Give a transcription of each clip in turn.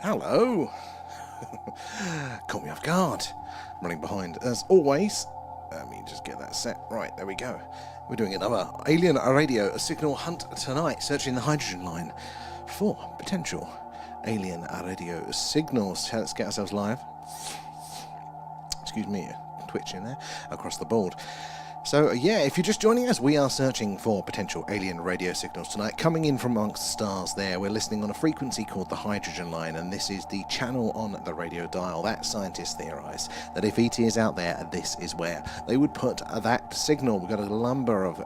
Hello. Caught me off guard. Running behind as always. Let me just get that set. Right, there we go. We're doing another alien radio signal hunt tonight, searching the hydrogen line for potential alien radio signals. Let's get ourselves live. Excuse me, twitching there across the board. So yeah, if you're just joining us, we are searching for potential alien radio signals tonight, coming in from amongst the stars there. We're listening on a frequency called the hydrogen line, and this is the channel on the radio dial that scientists theorize that if ET is out there, this is where they would put that signal. We've got a number of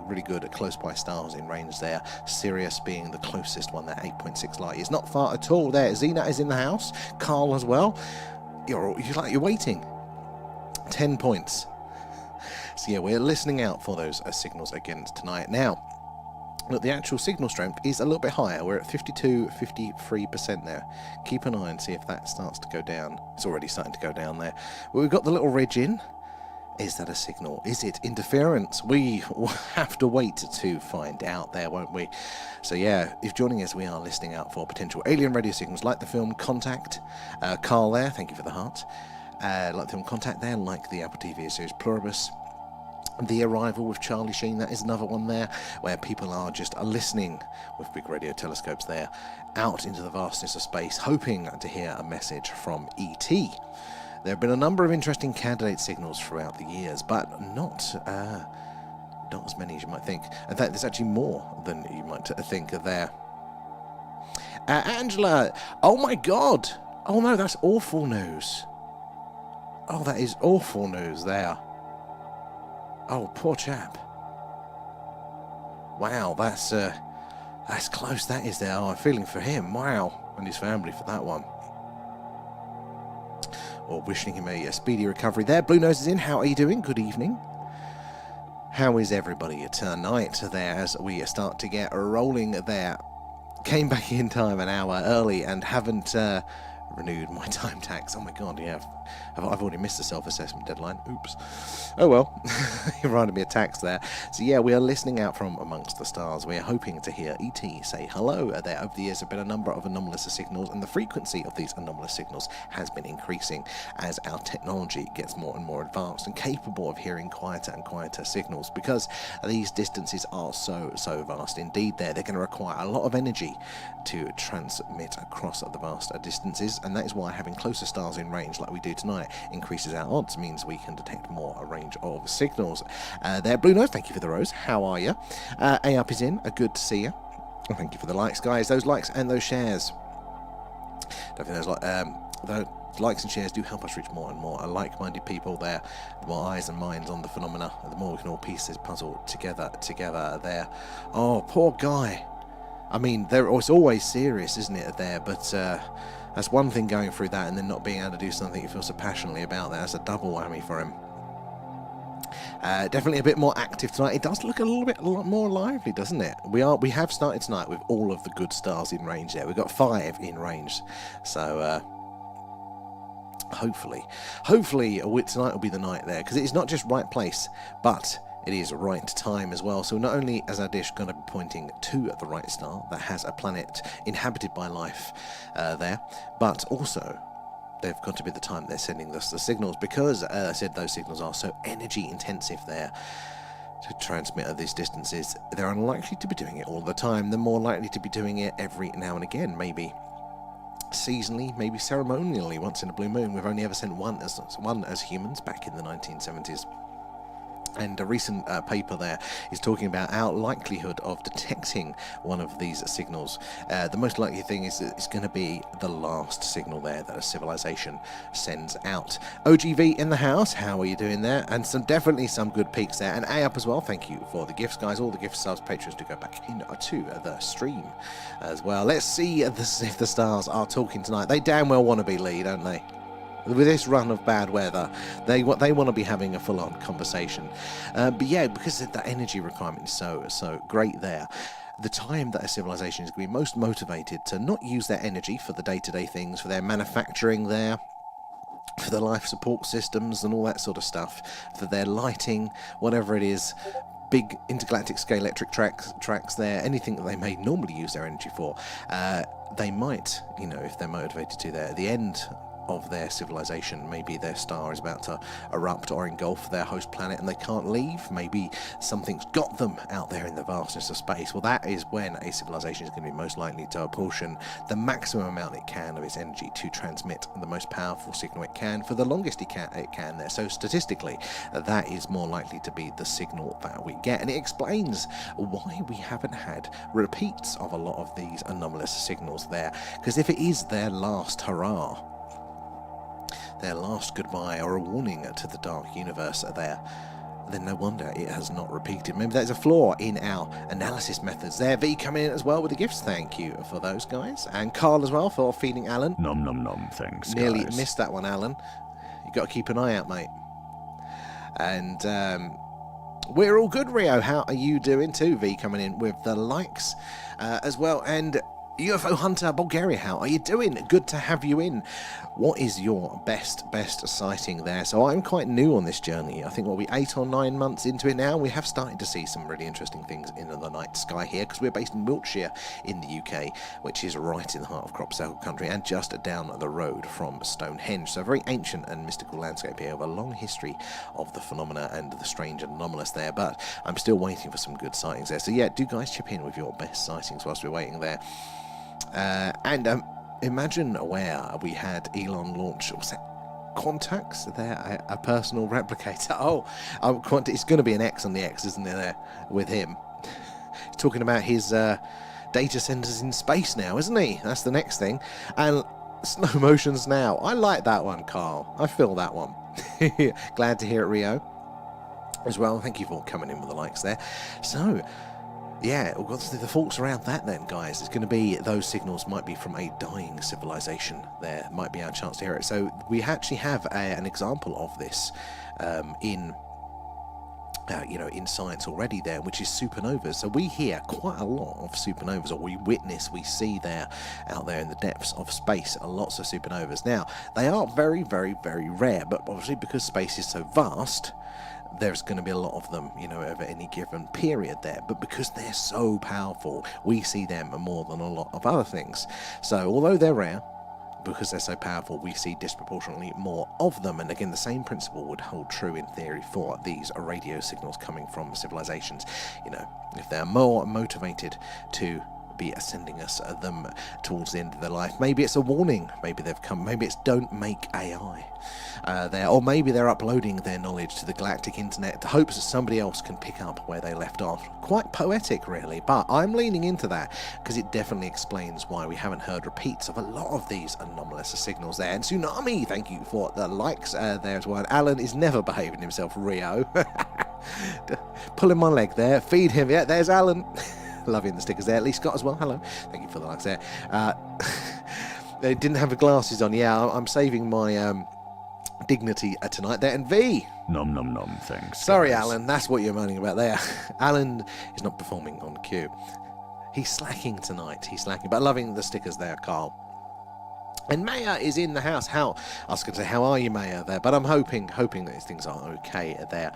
really good close by stars in range there, Sirius being the closest one there, 8.6 light years, not far at all there. Xena is in the house, Carl as well. You're waiting. 10 points. So yeah, we're listening out for those signals again tonight. Now, look, the actual signal strength is a little bit higher. We're at 53% there. Keep an eye and see if that starts to go down. It's already starting to go down there. But we've got the little ridge in. Is that a signal? Is it interference? We will have to wait to find out there, won't we? So yeah, if joining us, we are listening out for potential alien radio signals, like the film Contact. Carl there, thank you for the heart. Like the film Contact there, like the Apple TV series Pluribus. The Arrival with Charlie Sheen, that is another one there, where people are just listening with big radio telescopes there, out into the vastness of space, hoping to hear a message from ET. There have been a number of interesting candidate signals throughout the years, but not as many as you might think. In fact, there's actually more than you might think there. Angela, oh my God! Oh no, that's awful news. Oh, that is awful news there. Oh, poor chap. Wow, that's close, that is there. Oh, I'm feeling for him. Wow, and his family for that one. Well, wishing him a speedy recovery there. Blue Nose is in. How are you doing? Good evening. How is everybody tonight there as we start to get rolling there? Came back in time an hour early and haven't renewed my time tax. Oh my God, yeah. I've already missed the self-assessment deadline. Oops. Oh well. You reminded me of tax there. So yeah, we are listening out from amongst the stars. We are hoping to hear ET say hello there. Over the years, there have been a number of anomalous signals, and the frequency of these anomalous signals has been increasing as our technology gets more and more advanced and capable of hearing quieter and quieter signals, because these distances are so vast indeed there. They're going to require a lot of energy to transmit across the vast distances, and that is why having closer stars in range like we do tonight increases our odds, means we can detect more a range of signals. There, Blue Nose, thank you for the rose. How are you? A Up is in. Good to see you. Thank you for the likes, guys. Those likes and those shares. Definitely those likes and shares do help us reach more and more like-minded people there. The more eyes and minds on the phenomena, the more we can all piece this puzzle together there. Oh, poor guy. I mean, it's always serious, isn't it, there? But that's one thing, going through that and then not being able to do something you feel so passionately about. That's a double whammy for him. Definitely a bit more active tonight. It does look a lot more lively, doesn't it? We have started tonight with all of the good stars in range there. We've got 5 in range. So hopefully tonight will be the night there, because it is not just right place, but it is right time as well. So not only is our dish going to be pointing to the right star that has a planet inhabited by life there, but also they've got to be the time they're sending us the signals, because I said those signals are so energy intensive there to transmit at these distances. They're unlikely to be doing it all the time. They're more likely to be doing it every now and again, maybe seasonally, maybe ceremonially, once in a blue moon. We've only ever sent one as humans back in the 1970s. And a recent paper there is talking about our likelihood of detecting one of these signals. The most likely thing is that it's going to be the last signal there that a civilization sends out. OGV in the house, how are you doing there? And definitely some good peaks there. And A Up as well, thank you for the gifts, guys. All the gift subs, patrons do go back into the stream as well. Let's see if the stars are talking tonight. They damn well want to be Lee, don't they? With this run of bad weather, they want to be having a full-on conversation. But yeah, because that energy requirement is so great there, the time that a civilization is going to be most motivated to not use their energy for the day-to-day things, for their manufacturing there, for their life support systems and all that sort of stuff, for their lighting, whatever it is, big intergalactic scale electric tracks there, anything that they may normally use their energy for, they might, if they're motivated to, there at the end of their civilization, maybe their star is about to erupt or engulf their host planet and they can't leave, maybe something's got them out there in the vastness of space. Well, that is when a civilization is going to be most likely to apportion the maximum amount it can of its energy to transmit the most powerful signal it can for the longest it can there. So statistically, that is more likely to be the signal that we get, and it explains why we haven't had repeats of a lot of these anomalous signals there, because if it is their last hurrah, their last goodbye or a warning to the dark universe there, then no wonder it has not repeated. Maybe there's a flaw in our analysis methods there. V coming in as well with the gifts. Thank you for those guys. And Carl as well for feeding Alan. Nom nom nom, thanks, Nearly guys. missed that one, Alan. You got to keep an eye out, mate. And we're all good, Rio. How are you doing too? V coming in with the likes as well. And UFO Hunter Bulgaria, how are you doing? Good to have you in. What is your best sighting there? So I'm quite new on this journey. I think, 8 or 9 months into it now. We have started to see some really interesting things in the night sky here, because we're based in Wiltshire in the UK, which is right in the heart of crop circle country and just down the road from Stonehenge. So a very ancient and mystical landscape here with a long history of the phenomena and the strange and anomalous there. But I'm still waiting for some good sightings there. So yeah, do guys chip in with your best sightings whilst we're waiting there. And imagine where we had Elon launch, what's that, Quantax there, a personal replicator. It's going to be an X on the X, isn't there, with him? He's talking about his data centers in space now, isn't he? That's the next thing. And slow motions now. I like that one, Carl. I feel that one. Glad to hear it, Rio, as well. Thank you for coming in with the likes there. So, yeah, we've got the thoughts around that then, guys. It's going to be, those signals might be from a dying civilization. There might be our chance to hear it. So we actually have an example of this in science already there, which is supernovas. So we hear quite a lot of supernovas, or we see there, out there in the depths of space, lots of supernovas. Now, they are very, very, very rare, but obviously because space is so vast, there's going to be a lot of them, over any given period there. But because they're so powerful, we see them more than a lot of other things. So although they're rare, because they're so powerful, we see disproportionately more of them. And again, the same principle would hold true in theory for these radio signals coming from civilizations. If they're more motivated to be sending us them towards the end of their life, maybe it's a warning, maybe they've come, maybe it's don't make AI there, or maybe they're uploading their knowledge to the galactic internet in hopes that somebody else can pick up where they left off. Quite poetic, really, but I'm leaning into that because it definitely explains why we haven't heard repeats of a lot of these anomalous signals there. And Tsunami, thank you for the likes there as well. Alan is never behaving himself, Rio. Pulling my leg there, feed him. Yeah, there's Alan. Loving the stickers there. At least Scott as well. Hello. Thank you for the likes there. They didn't have the glasses on. Yeah, I'm saving my dignity tonight there. And V. Nom nom nom, thanks. Sorry, guys. Alan. That's what you're moaning about there. Alan is not performing on cue. He's slacking tonight. He's slacking. But loving the stickers there, Carl. And Maya is in the house. I was going to say, how are you, Maya, there? But I'm hoping that these things are okay there.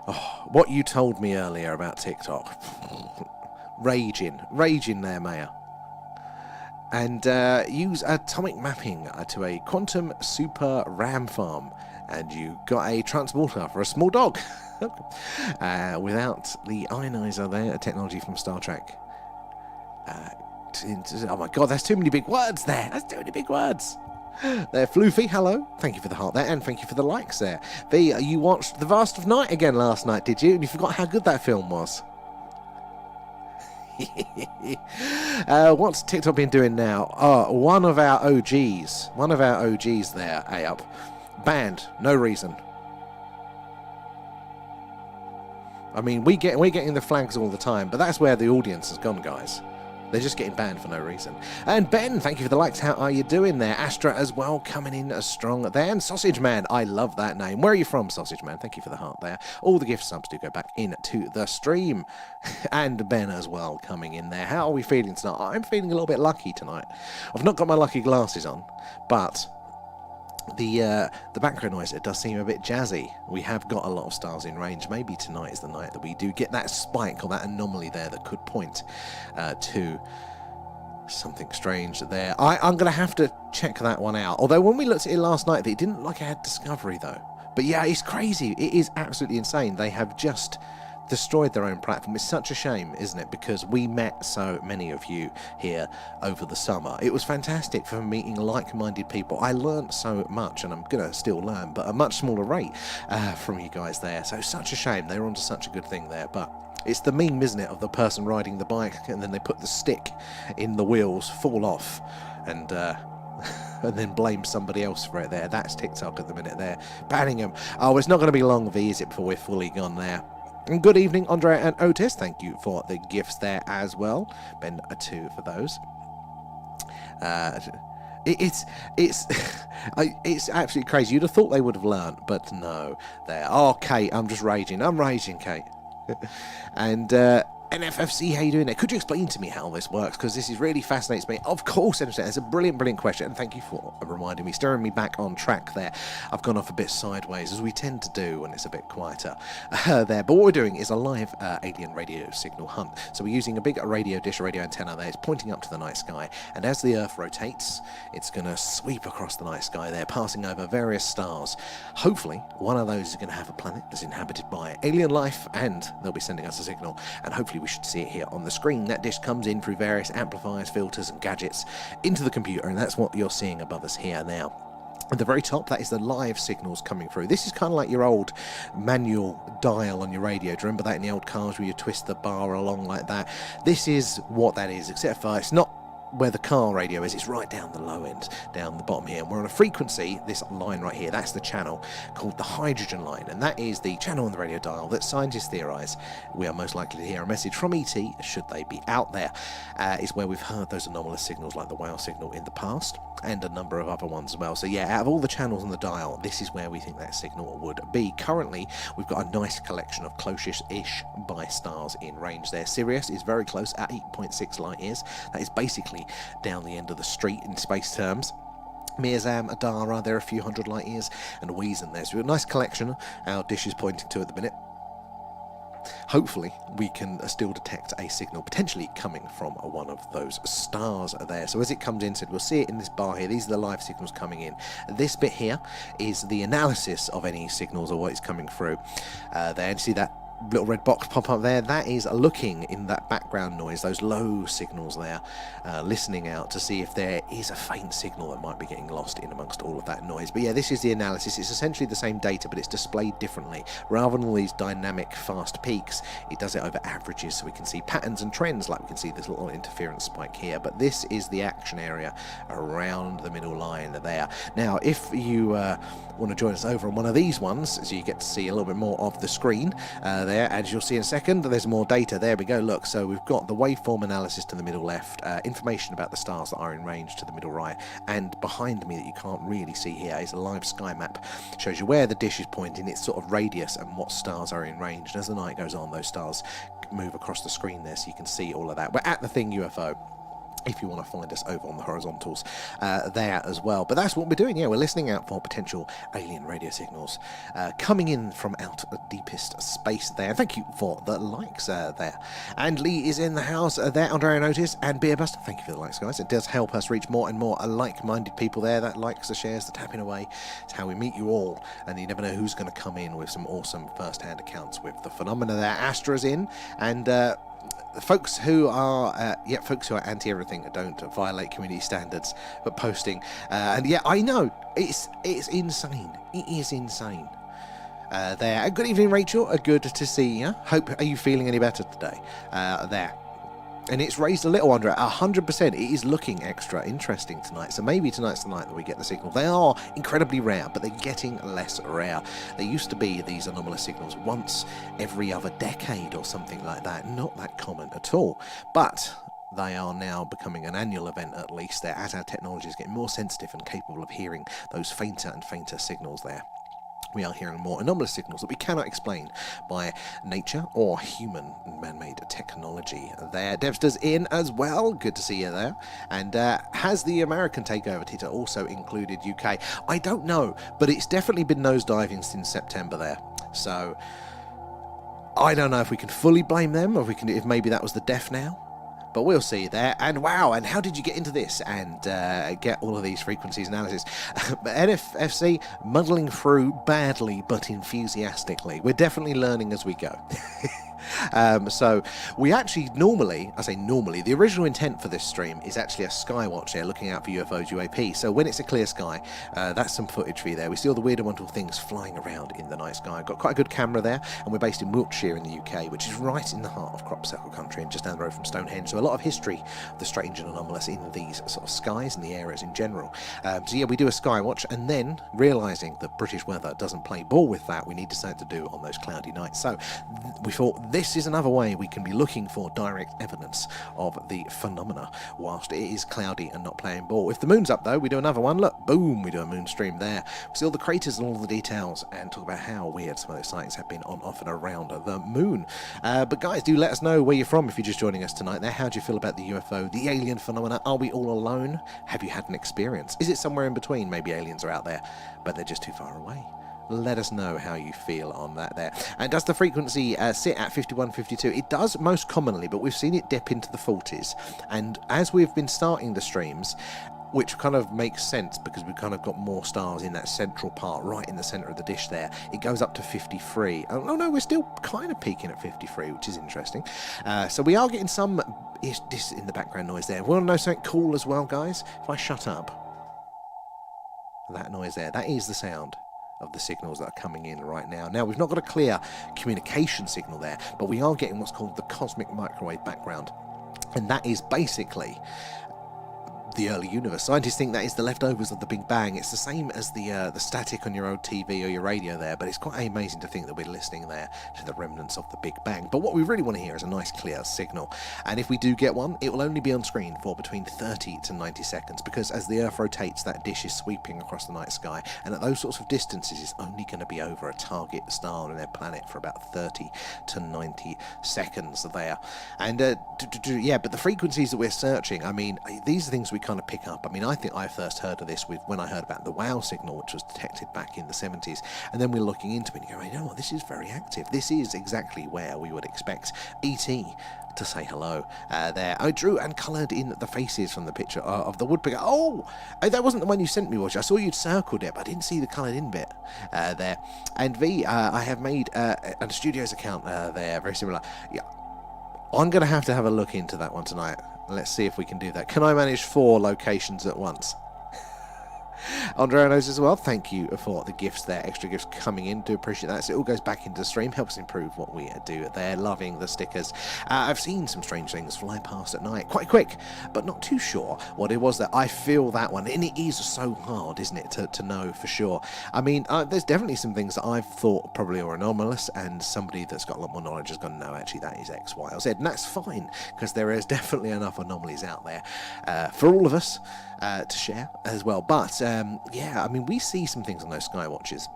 Oh, what you told me earlier about TikTok. Raging there, Maya. And use atomic mapping to a quantum super RAM farm, and you got a transporter for a small dog. Without the ionizer there, a technology from Star Trek. Oh my god, that's too many big words there. That's too many big words. There, Floofy, hello. Thank you for the heart there, and thank you for the likes there. V, you watched The Vast of Night again last night, did you? And you forgot how good that film was. What's TikTok been doing now? One of our OGs there, up, banned, no reason. I mean, we're getting the flags all the time, but that's where the audience has gone, guys. They're just getting banned for no reason. And Ben, thank you for the likes. How are you doing there? Astra as well, coming in as strong there. And Sausage Man, I love that name. Where are you from, Sausage Man? Thank you for the heart there. All the gift subs do go back into the stream. And Ben as well, coming in there. How are we feeling tonight? I'm feeling a little bit lucky tonight. I've not got my lucky glasses on, but The background noise, it does seem a bit jazzy. We have got a lot of stars in range. Maybe tonight is the night that we do get that spike or that anomaly there that could point to something strange there. I'm going to have to check that one out. Although when we looked at it last night, it didn't look like it had discovery though. But yeah, it's crazy. It is absolutely insane. They have just destroyed their own platform. It's such a shame, isn't it? Because we met so many of you here over the summer. It was fantastic for meeting like-minded people. I learned so much, and I'm gonna still learn, but at a much smaller rate from you guys there. So such a shame. They were onto such a good thing there, but it's the meme, isn't it, of the person riding the bike and then they put the stick in the wheels, fall off, and and then blame somebody else for it there. That's TikTok at the minute there. Banning them. Oh, it's not going to be long, V, is it, before we're fully gone there. And good evening, Andrea and Otis. Thank you for the gifts there as well. Ben, a 2 for those. It's it's absolutely crazy. You'd have thought they would have learned, but no. There. Oh, Kate, I'm just raging. I'm raging, Kate. And NFFC, how you doing there? Could you explain to me how this works? Because this is really fascinates me. Of course, it's a brilliant question, and thank you for reminding me, steering me back on track there. I've gone off a bit sideways, as we tend to do when it's a bit quieter there. But what we're doing is a live alien radio signal hunt. So we're using a big radio dish, radio antenna there. It's pointing up to the night sky, and as the Earth rotates, it's going to sweep across the night sky there, passing over various stars. Hopefully, one of those is going to have a planet that's inhabited by alien life, and they'll be sending us a signal, and hopefully we should see it here on the screen. That dish comes in through various amplifiers, filters and gadgets into the computer, and that's what you're seeing above us here now. At the very top, that is the live signals coming through. This is kind of like your old manual dial on your radio. Do you remember that in the old cars where you twist the bar along like that? This is what that is, except for it's not where the car radio is, it's right down the low end, down the bottom here, and we're on a frequency, this line right here, that's the channel called the hydrogen line, and that is the channel on the radio dial that scientists theorise we are most likely to hear a message from ET, should they be out there. Is where we've heard those anomalous signals like the whale signal in the past, and a number of other ones as well. So yeah, out of all the channels on the dial, this is where we think that signal would be. Currently, we've got a nice collection of close-ish by stars in range there. Sirius is very close at 8.6 light years. That is basically down the end of the street in space terms. Mirzam, Adara, they're a few hundred light years, and Weezen there. So we've got a nice collection our dish is pointing to at the minute. Hopefully we can still detect a signal potentially coming from one of those stars there. So as it comes in, so we'll see it in this bar here. These are the live signals coming in. This bit here is the analysis of any signals or what is coming through there. And see that little red box pop up there, that is looking in that background noise, those low signals there, listening out to see if there is a faint signal that might be getting lost in amongst all of that noise. But yeah, this is the analysis. It's essentially the same data, but it's displayed differently. Rather than all these dynamic fast peaks, it does it over averages, so we can see patterns and trends, like we can see this little interference spike here. But this is the action area around the middle line there. Now if you want to join us over on one of these ones, so you get to see a little bit more of the screen there, as you'll see in a second, there's more data. There we go, look, so we've got the waveform analysis to the middle left, information about the stars that are in range to the middle right, and behind me that you can't really see here is a live sky map. Shows you where the dish is pointing, its sort of radius, and what stars are in range. And as the night goes on, those stars move across the screen there, so you can see all of that. We're at the thing UFO, if you want to find us over on the horizontals there as well. But that's what we're doing. Yeah, we're listening out for potential alien radio signals coming in from out the deepest space there. Thank you for the likes there. And Lee is in the house there, Andrea Notice and Beerbuster. Thank you for the likes, guys. It does help us reach more and more like-minded people there. That likes, the shares, the tapping away. It's how we meet you all. And you never know who's going to come in with some awesome first-hand accounts with the phenomena there. Astra's in, and folks who are anti everything, don't violate community standards, but posting and yeah, I know it's insane. It is insane. There. Good evening, Rachel. Good to see you. Are you feeling any better today? There. And it's raised a little under 100%. It is looking extra interesting tonight. So maybe tonight's the night that we get the signal. They are incredibly rare, but they're getting less rare. There used to be these anomalous signals once every other decade or something like that. Not that common at all. But they are now becoming an annual event, at least, there, as our technology is getting more sensitive and capable of hearing those fainter and fainter signals there. we are hearing more anomalous signals that we cannot explain by nature or human man-made technology. There, Debster's in as well. Good to see you there. And has the American takeover Tita also included UK? I don't know, but it's definitely been nosediving since September there. So I don't know if we can fully blame them, or if maybe that was the death now. But we'll see there. And wow, and how did you get into this and get all of these frequencies analysis? NFFC muddling through badly but enthusiastically. We're definitely learning as we go. So we actually the original intent for this stream is actually a skywatcher looking out for UFOs, UAP. So when it's a clear sky, that's some footage for you there. We see all the weird and wonderful things flying around in the night sky. Got quite a good camera there, and we're based in Wiltshire in the UK, which is right in the heart of crop circle country and just down the road from Stonehenge. So a lot of history of the strange and anomalous in these sort of skies and the areas in general. So yeah, we do a skywatch, and then realising that British weather doesn't play ball with that, we need something to do on those cloudy nights. So we thought this is another way we can be looking for direct evidence of the phenomena whilst it is cloudy and not playing ball. If the moon's up though, we do another one. Look, boom, we do a moon stream there. We see all the craters and all the details and talk about how weird some of those sightings have been on, off and around the moon. But guys, do let us know where you're from if you're just joining us tonight there. How do you feel about the UFO, the alien phenomena? Are we all alone? Have you had an experience? Is it somewhere in between? Maybe aliens are out there, but they're just too far away. Let us know how you feel on that there. And does the frequency sit at 51, 52? It does most commonly, but we've seen it dip into the 40s. And as we've been starting the streams, which kind of makes sense because we've kind of got more stars in that central part, right in the centre of the dish there, it goes up to 53. Oh no, we're still kind of peaking at 53, which is interesting. So we are getting some this in the background noise there. We want to know something cool as well, guys? If I shut up, that noise there, that is the sound of the signals that are coming in right now. Now, we've not got a clear communication signal there, but we are getting what's called the cosmic microwave background, and that is basically the early universe. Scientists think that is the leftovers of the Big Bang. It's the same as the static on your old TV or your radio there, but it's quite amazing to think that we're listening there to the remnants of the Big Bang. But what we really want to hear is a nice clear signal, and if we do get one, it will only be on screen for between 30 to 90 seconds, because as the Earth rotates, that dish is sweeping across the night sky, and at those sorts of distances, it's only going to be over a target star and their planet for about 30 to 90 seconds there. And yeah, but the frequencies that we're searching, I mean, these are things we kind of pick up. I mean, I think I first heard of this when I heard about the WOW signal, which was detected back in the 70s, and then we're looking into it and you go, you know what, this is very active. This is exactly where we would expect ET to say hello there. I drew and coloured in the faces from the picture of the woodpecker. Oh, that wasn't the one you sent me, was it? I saw you'd circled it, but I didn't see the coloured in bit there. And V, I have made a Studios account there, very similar. Yeah, I'm going to have a look into that one tonight. Let's see if we can do that. Can I manage 4 locations at once? Andrea knows as well. Thank you for the gifts there. Extra gifts coming in. Do appreciate that. So it all goes back into the stream. Helps improve what we do there. Loving the stickers. I've seen some strange things fly past at night. Quite quick, but not too sure what it was that I feel that one. And it is so hard, isn't it, to know for sure. I mean, there's definitely some things that I've thought probably are anomalous, and somebody that's got a lot more knowledge has gone, no, actually that is X, Y, or Z. And that's fine, because there is definitely enough anomalies out there for all of us to share as well. But yeah, I mean, we see some things on those skywatches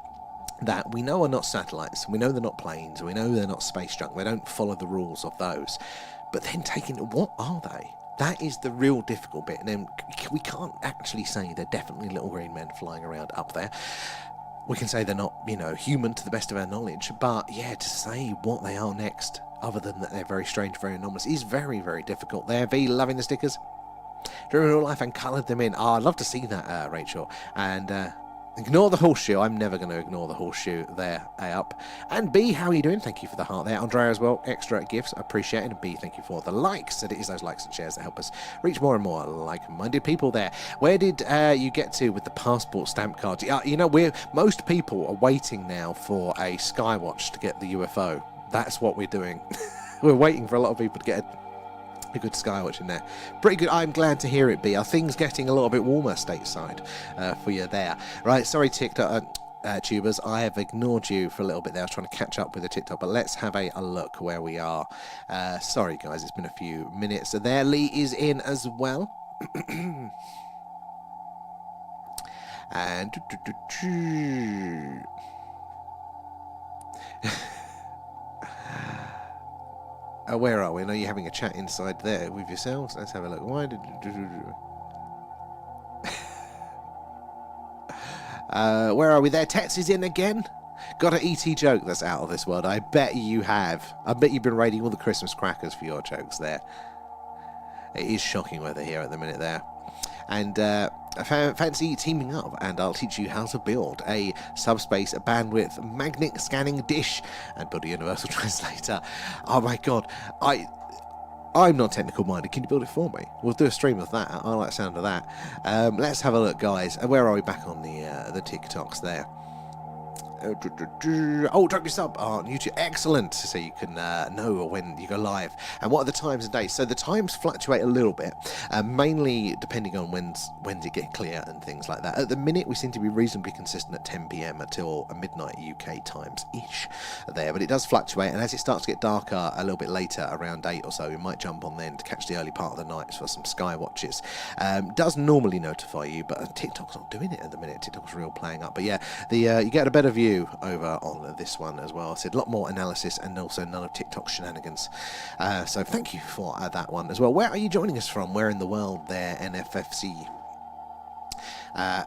that we know are not satellites, we know they're not planes, we know they're not space junk, they don't follow the rules of those. But then taking, what are they? That is the real difficult bit. And then we can't actually say they're definitely little green men flying around up there. We can say they're not, you know, human to the best of our knowledge, but yeah, to say what they are next, other than that they're very strange, very anomalous, is very, very difficult. There, V, loving the stickers. Drew in real life and coloured them in. Oh, I'd love to see that, Rachel. And ignore the horseshoe. I'm never going to ignore the horseshoe there, A up. And B, how are you doing? Thank you for the heart there. Andrea as well, extra gifts, appreciate it. And B, thank you for the likes. And it is those likes and shares that help us reach more and more like-minded people there. Where did you get to with the passport stamp cards? You know, most people are waiting now for a skywatch to get the UFO. That's what we're doing. We're waiting for a lot of people to get a good skywatch in there. Pretty good. I'm glad to hear it, B. Are things getting a little bit warmer stateside for you there? Right, sorry, TikTok tubers. I have ignored you for a little bit there. I was trying to catch up with the TikTok, but let's have a look where we are. Sorry, guys, it's been a few minutes. So there, Lee is in as well. And Where are we? I know you're having a chat inside there with yourselves. Let's have a look. Why did... where are we there? Tets is in again? Got an ET joke that's out of this world. I bet you have. I bet you've been raiding all the Christmas crackers for your jokes there. It is shocking weather here at the minute there. And I fancy teaming up, and I'll teach you how to build a subspace bandwidth magnet scanning dish and build a universal translator. Oh my god, I'm not technical minded. Can you build it for me? We'll do a stream of that. I like the sound of that. Let's have a look, guys. Where are we? Back on the TikToks there. Oh, drop your sub on YouTube. Excellent. So you can know when you go live. And what are the times and days? So the times fluctuate a little bit, mainly depending on when's it get clear and things like that. At the minute, we seem to be reasonably consistent at 10 p.m. until midnight UK times-ish there. But it does fluctuate. And as it starts to get darker a little bit later, around 8 or so, we might jump on then to catch the early part of the night for some skywatches. Does normally notify you, but TikTok's not doing it at the minute. TikTok's real playing up. But yeah, you get a better view over on this one as well. I said a lot more analysis and also none of TikTok's shenanigans. So thank you for that one as well. Where are you joining us from? Where in the world there, NFFC?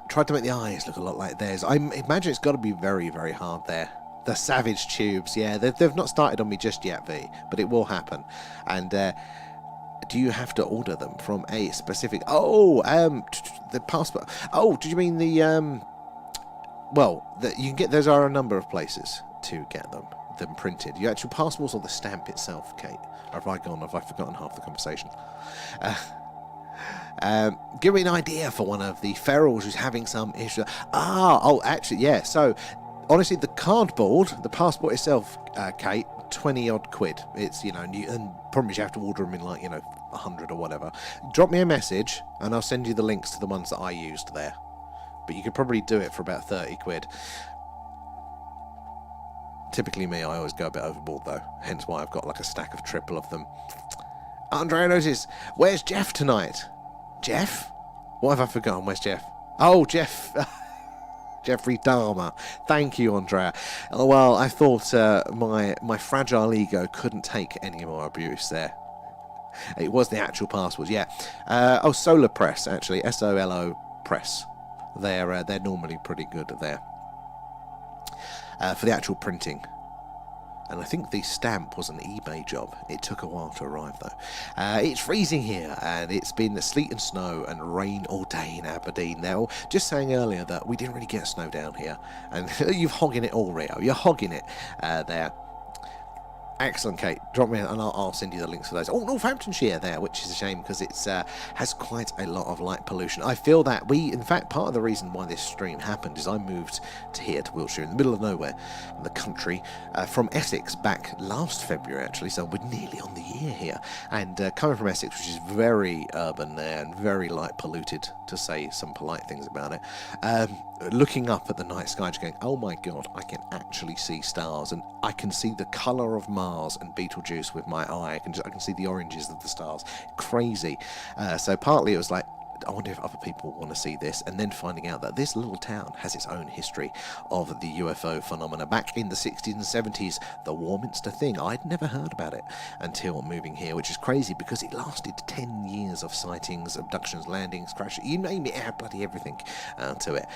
Tried to make the eyes look a lot like theirs. I imagine it's got to be very, very hard there. The savage tubes, yeah, they've not started on me just yet, V, but it will happen. And do you have to order them from a specific... Oh, the passport. Oh, did you mean the... Well, you can get. There are a number of places to get them printed. Your actual passports or the stamp itself, Kate? Or have I forgotten half the conversation? Give me an idea for one of the ferals who's having some issue. Actually, yeah. So, honestly, the cardboard, the passport itself, Kate, 20 odd quid. It's, and probably you have to order them in 100 or whatever. Drop me a message and I'll send you the links to the ones that I used there. But you could probably do it for about 30 quid. Typically me, I always go a bit overboard though. Hence why I've got like a stack of triple of them. Andrea notices, where's Jeff tonight? Jeff? What have I forgotten? Where's Jeff? Oh, Jeff. Jeffrey Dahmer. Thank you, Andrea. Oh, well, I thought my fragile ego couldn't take any more abuse there. It was the actual passwords, yeah. Solar Press, actually. SOLO Press. They're normally pretty good there for the actual printing. And I think the stamp was an eBay job. It took a while to arrive though. It's freezing here and it's been sleet and snow and rain all day in Aberdeen. Now, just saying earlier that we didn't really get snow down here, and you're hogging it all, Rio. You're hogging it there. Excellent, Kate. Drop me and I'll send you the links for those. Oh, Northamptonshire there, which is a shame because it's has quite a lot of light pollution. I feel that in fact, part of the reason why this stream happened is I moved to Wiltshire, in the middle of nowhere in the country, from Essex back last February, actually, so we're nearly on the year here. And coming from Essex, which is very urban there and very light polluted, to say some polite things about it, looking up at the night sky, just going, oh my god, I can actually see stars, and I can see the colour of Mars and Betelgeuse with my eye. I can see the oranges of the stars. Crazy. So partly it was like, I wonder if other people want to see this, and then finding out that this little town has its own history of the UFO phenomena. Back in the 60s and 70s, the Warminster thing, I'd never heard about it until moving here, which is crazy because it lasted 10 years of sightings, abductions, landings, crashes, you name it, had bloody everything to it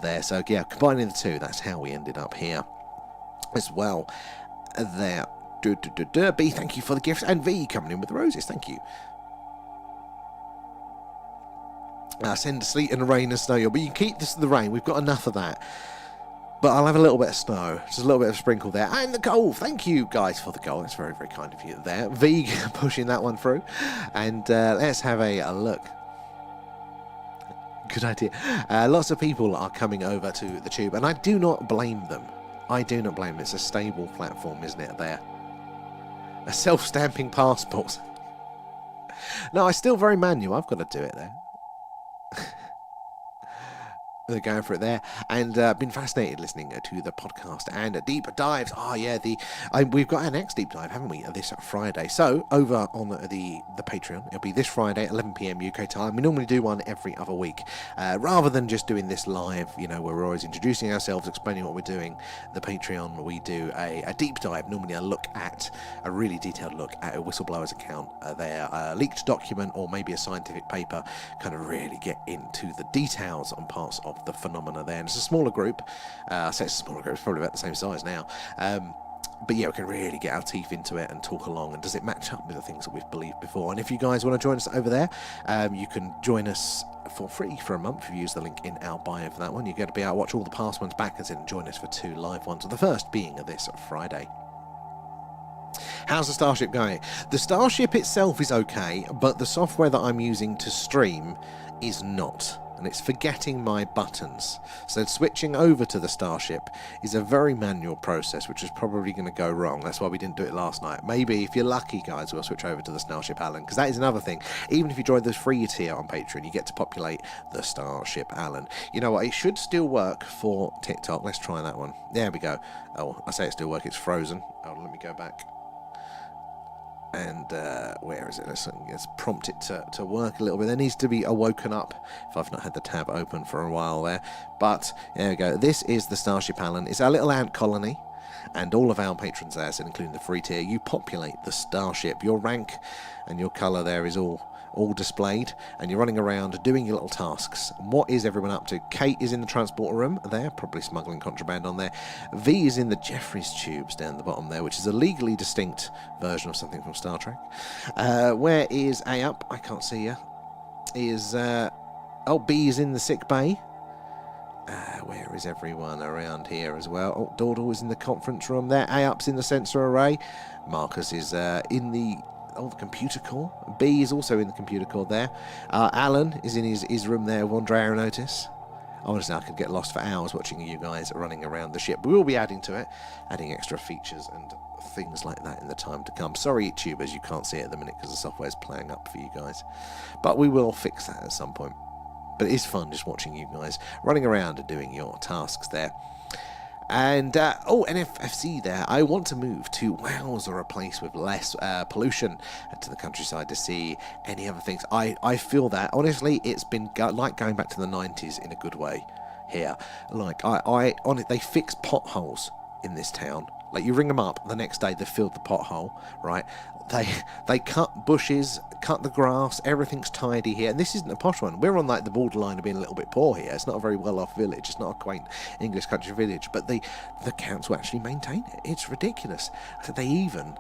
there. So yeah, combining the two, that's how we ended up here as well there. B, thank you for the gifts, and V coming in with the roses, thank you. Send sleet and rain and snow, but you can keep this to the rain. We've got enough of that. But I'll have a little bit of snow, just a little bit of sprinkle there. And the goal, thank you guys for the goal. That's very, very kind of you there. V pushing that one through. And let's have a look. Good idea. Lots of people are coming over to the tube, and I do not blame them. I do not blame them. It's a stable platform, isn't it, there? A self-stamping passport. No, it's still very manual. I've got to do it there. They're going for it there, and been fascinated listening to the podcast and deep dives. We've got our next deep dive, haven't we? This Friday. So over on the Patreon, it'll be this Friday at 11 p.m. UK time. We normally do one every other week, rather than just doing this live. Where we're always introducing ourselves, explaining what we're doing. The Patreon, we do a deep dive. Normally, a really detailed look at a whistleblower's account, their leaked document, or maybe a scientific paper. Kind of really get into the details on parts of the phenomena there. And it's a smaller group. I say it's a smaller group, it's probably about the same size now. But yeah, we can really get our teeth into it and talk along, and does it match up with the things that we've believed before? And if you guys want to join us over there, you can join us for free for a month if you use the link in our bio for that one. You're going to be able to watch all the past ones back and join us for 2 live ones, the first being this Friday. How's the Starship going? The Starship itself is okay, but the software that I'm using to stream is not, and it's forgetting my buttons. So switching over to the Starship is a very manual process, which is probably going to go wrong. That's why we didn't do it last night. Maybe if you're lucky, guys, we'll switch over to the Starship Alan, because that is another thing. Even if you join the free tier on Patreon, you get to populate the Starship Alan. You know what? It should still work for TikTok. Let's try that one. There we go. Oh, I say it still works. It's frozen. Oh, let me go back. And where is it? Let's prompt it to work a little bit. There needs to be a woken up if I've not had the tab open for a while there. But there we go. This is the Starship Alan. It's our little ant colony. And all of our patrons there, so including the free tier, you populate the Starship. Your rank and your colour there is all displayed, and you're running around doing your little tasks. And what is everyone up to? Kate is in the transporter room there, probably smuggling contraband on there. V is in the Jeffries tubes down the bottom there, which is a legally distinct version of something from Star Trek. Where is A up? I can't see you. B is in the sick bay. Where is everyone around here as well? Oh, Dawdle is in the conference room there. A up's in the sensor array. Marcus is in the computer core. B is also in the computer core there. Alan is in his room there with Andre Aeronautis. Honestly, I could get lost for hours watching you guys running around the ship. We will be adding to it, adding extra features and things like that in the time to come. Sorry, YouTubers, you can't see it at the minute because the software is playing up for you guys. But we will fix that at some point. But it is fun just watching you guys running around and doing your tasks there. And, NFFC there. I want to move to Wales, or a place with less pollution, to the countryside to see any other things. I feel that, honestly, it's been like going back to the 90s in a good way here. Like, they fix potholes in this town. Like, you ring them up, the next day they've filled the pothole, right? They cut bushes, cut the grass, everything's tidy here. And this isn't a posh one. We're on, like, the borderline of being a little bit poor here. It's not a very well-off village. It's not a quaint English country village. But the council actually maintain it. It's ridiculous. So they even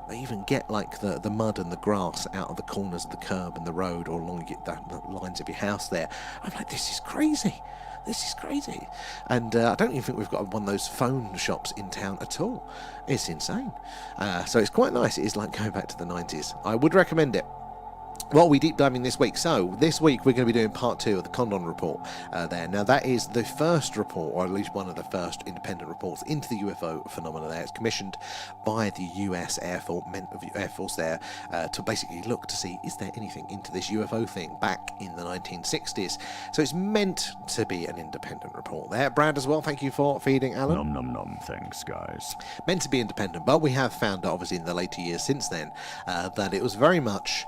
get, like, the mud and the grass out of the corners of the curb and the road, or along the lines of your house there. I'm like, this is crazy. This is crazy. And I don't even think we've got one of those phone shops in town at all. It's insane. So it's quite nice. It is like going back to the 90s. I would recommend it. What are we deep diving this week? So, this week we're going to be doing part 2 of the Condon report there. Now, that is the first report, or at least one of the first independent reports into the UFO phenomena there. It's commissioned by the US Air Force there to basically look to see, is there anything into this UFO thing back in the 1960s? So, it's meant to be an independent report there. Brad as well, thank you for feeding Alan. Nom nom nom, thanks guys. Meant to be independent, but we have found, obviously, in the later years since then, that it was very much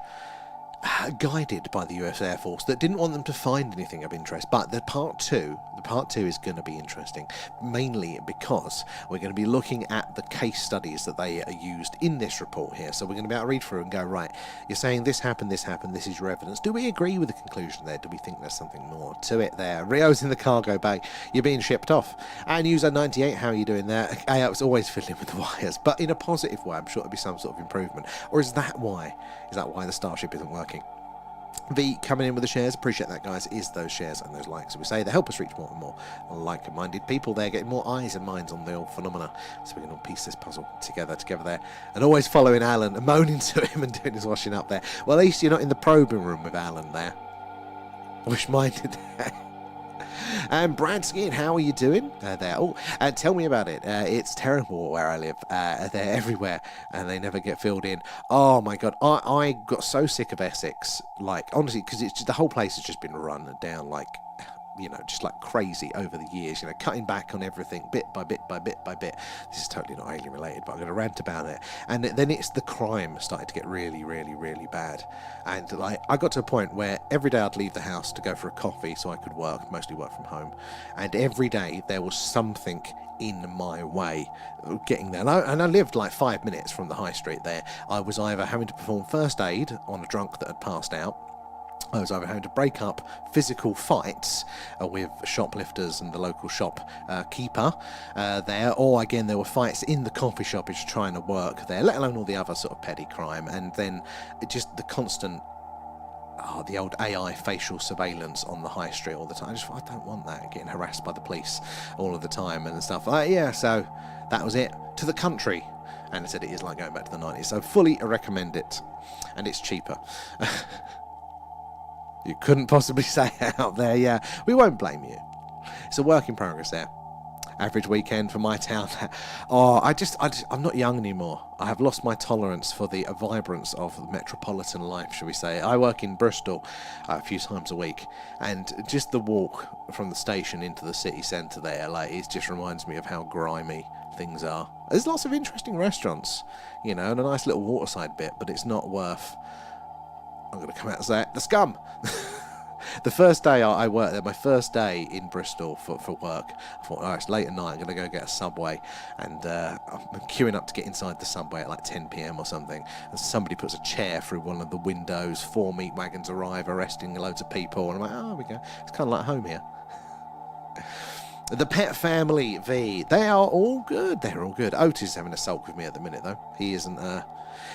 guided by the US Air Force that didn't want them to find anything of interest. But the part two is going to be interesting, mainly because we're going to be looking at the case studies that they are used in this report here. So we're going to be able to read through and go, right, you're saying this happened, this is your evidence. Do we agree with the conclusion there? Do we think there's something more to it there? Rio's in the cargo bay. You're being shipped off. And user 98, how are you doing there? AO's always fiddling with the wires, but in a positive way. I'm sure it'll be some sort of improvement. Or is that why? Is that why the Starship isn't working? V coming in with the shares, appreciate that, guys. Is those shares and those likes, we say, they help us reach more and more like-minded people there, getting more eyes and minds on the old phenomena, so we can all piece this puzzle together there. And always following Alan and moaning to him and doing his washing up there. Well, at least you're not in the probing room with Alan there. I wish mine did that. And Brad Skin, how are you doing there? Oh, tell me about it. It's terrible where I live. They're everywhere and they never get filled in. Oh my god, I got so sick of Essex. Like, honestly, because it's just, the whole place has just been run down like just like crazy over the years, cutting back on everything bit by bit by bit by bit. This is totally not alien related, but I'm going to rant about it. And then it's the crime started to get really, really, really bad. And like, I got to a point where every day I'd leave the house to go for a coffee so I could mostly work from home. And every day there was something in my way of getting there. And I lived like 5 minutes from the high street there. I was either having to perform first aid on a drunk that had passed out, I was either having to break up physical fights with shoplifters and the local shop keeper there, or again there were fights in the coffee shop just trying to work there, let alone all the other sort of petty crime. And then just the constant the old AI facial surveillance on the high street all the time. I just thought, I don't want that, getting harassed by the police all of the time and stuff. So that was it. To the country. And I said it is like going back to the 90s. So fully recommend it. And it's cheaper. You couldn't possibly say it out there, yeah. We won't blame you. It's a work in progress there. Average weekend for my town. I'm not young anymore. I have lost my tolerance for the vibrance of metropolitan life, shall we say. I work in Bristol a few times a week, and just the walk from the station into the city centre there, like, it just reminds me of how grimy things are. There's lots of interesting restaurants, and a nice little waterside bit, but it's not worth... I'm going to come out and say it, the scum. The first day I worked there, my first day in Bristol for work, I thought, it's late at night, I'm going to go get a Subway, and I'm queuing up to get inside the Subway at like 10 p.m. or something, and somebody puts a chair through one of the windows, 4 meat wagons arrive, arresting loads of people, and I'm like, oh, we go, it's kind of like home here. The Pet Family V, they are all good, they're all good. Otis is having a sulk with me at the minute, though. He isn't,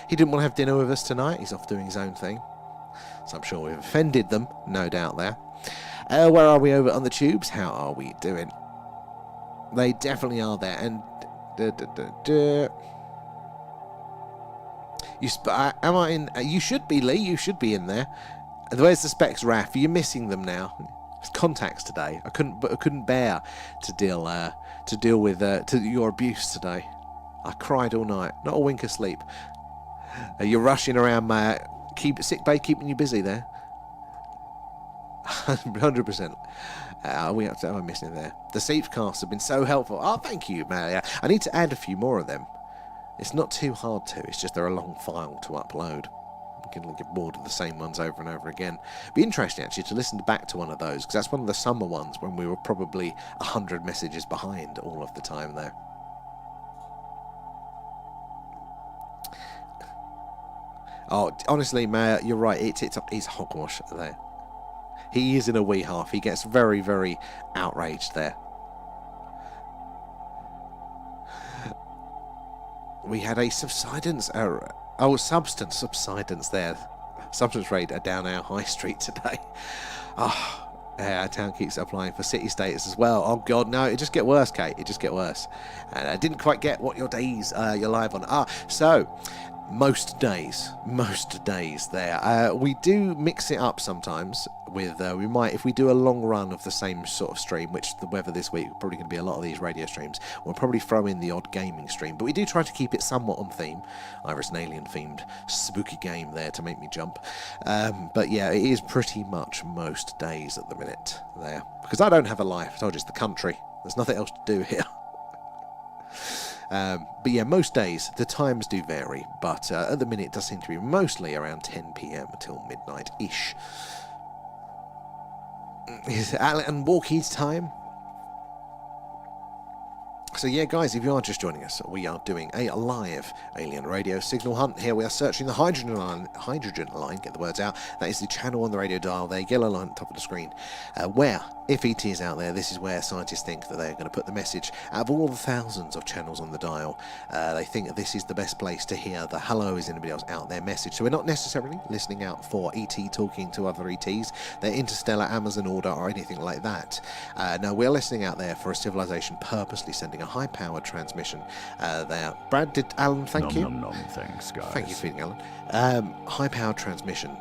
he didn't want to have dinner with us tonight, he's off doing his own thing. So I'm sure we've offended them, no doubt there. Where are we over on the tubes? How are we doing? They definitely are there. And am I in? You should be, Lee. You should be in there. Where's the Specs, Raf? You're missing them now. It's contacts today. I couldn't bear to deal with your abuse today. I cried all night. Not a wink of sleep. You're rushing around, mate. Sick bay keeping you busy there. 100%. We have to have a missing there. The Seepcasts have been so helpful. Oh, thank you, Maria. I need to add a few more of them. It's not too hard to. It's just they're a long file to upload. You can get bored of the same ones over and over again. Be interesting actually to listen back to one of those, because that's one of the summer ones when we were probably 100 messages behind all of the time there. Oh, honestly, Mayor, you're right. He's hogwash there. He is in a wee half. He gets very, very outraged there. We had a subsidence error. Oh, substance there. Substance raid down our high street today. Our town keeps applying for city status as well. Oh God, no! It just get worse, Kate. It just get worse. And I didn't quite get what your days you're live on. So. Most days there. We do mix it up sometimes with, we might, if we do a long run of the same sort of stream, which the weather this week, probably going to be a lot of these radio streams, we'll probably throw in the odd gaming stream, but we do try to keep it somewhat on theme. Either it's an alien-themed spooky game there to make me jump. But yeah, it is pretty much most days at the minute there. Because I don't have a life, I told you it's the country. There's nothing else to do here. But yeah, most days the times do vary, but at the minute it does seem to be mostly around 10 p.m. until midnight-ish. Is Alan Walkie's time? So yeah, guys, if you are just joining us, we are doing a live alien radio signal hunt here. We are searching the hydrogen line, get the words out. That is the channel on the radio dial there, yellow line at the top of the screen, where, if ET is out there, this is where scientists think that they're going to put the message. Out of all the thousands of channels on the dial, they think that this is the best place to hear the hello, is anybody else out there message. So we're not necessarily listening out for ET talking to other ETs, their interstellar Amazon order or anything like that. No, we're listening out there for a civilization purposely sending a high-powered transmission there. Brad, Alan, thank you. Thanks, guys. Thank you for feeding, Alan. High-powered transmission,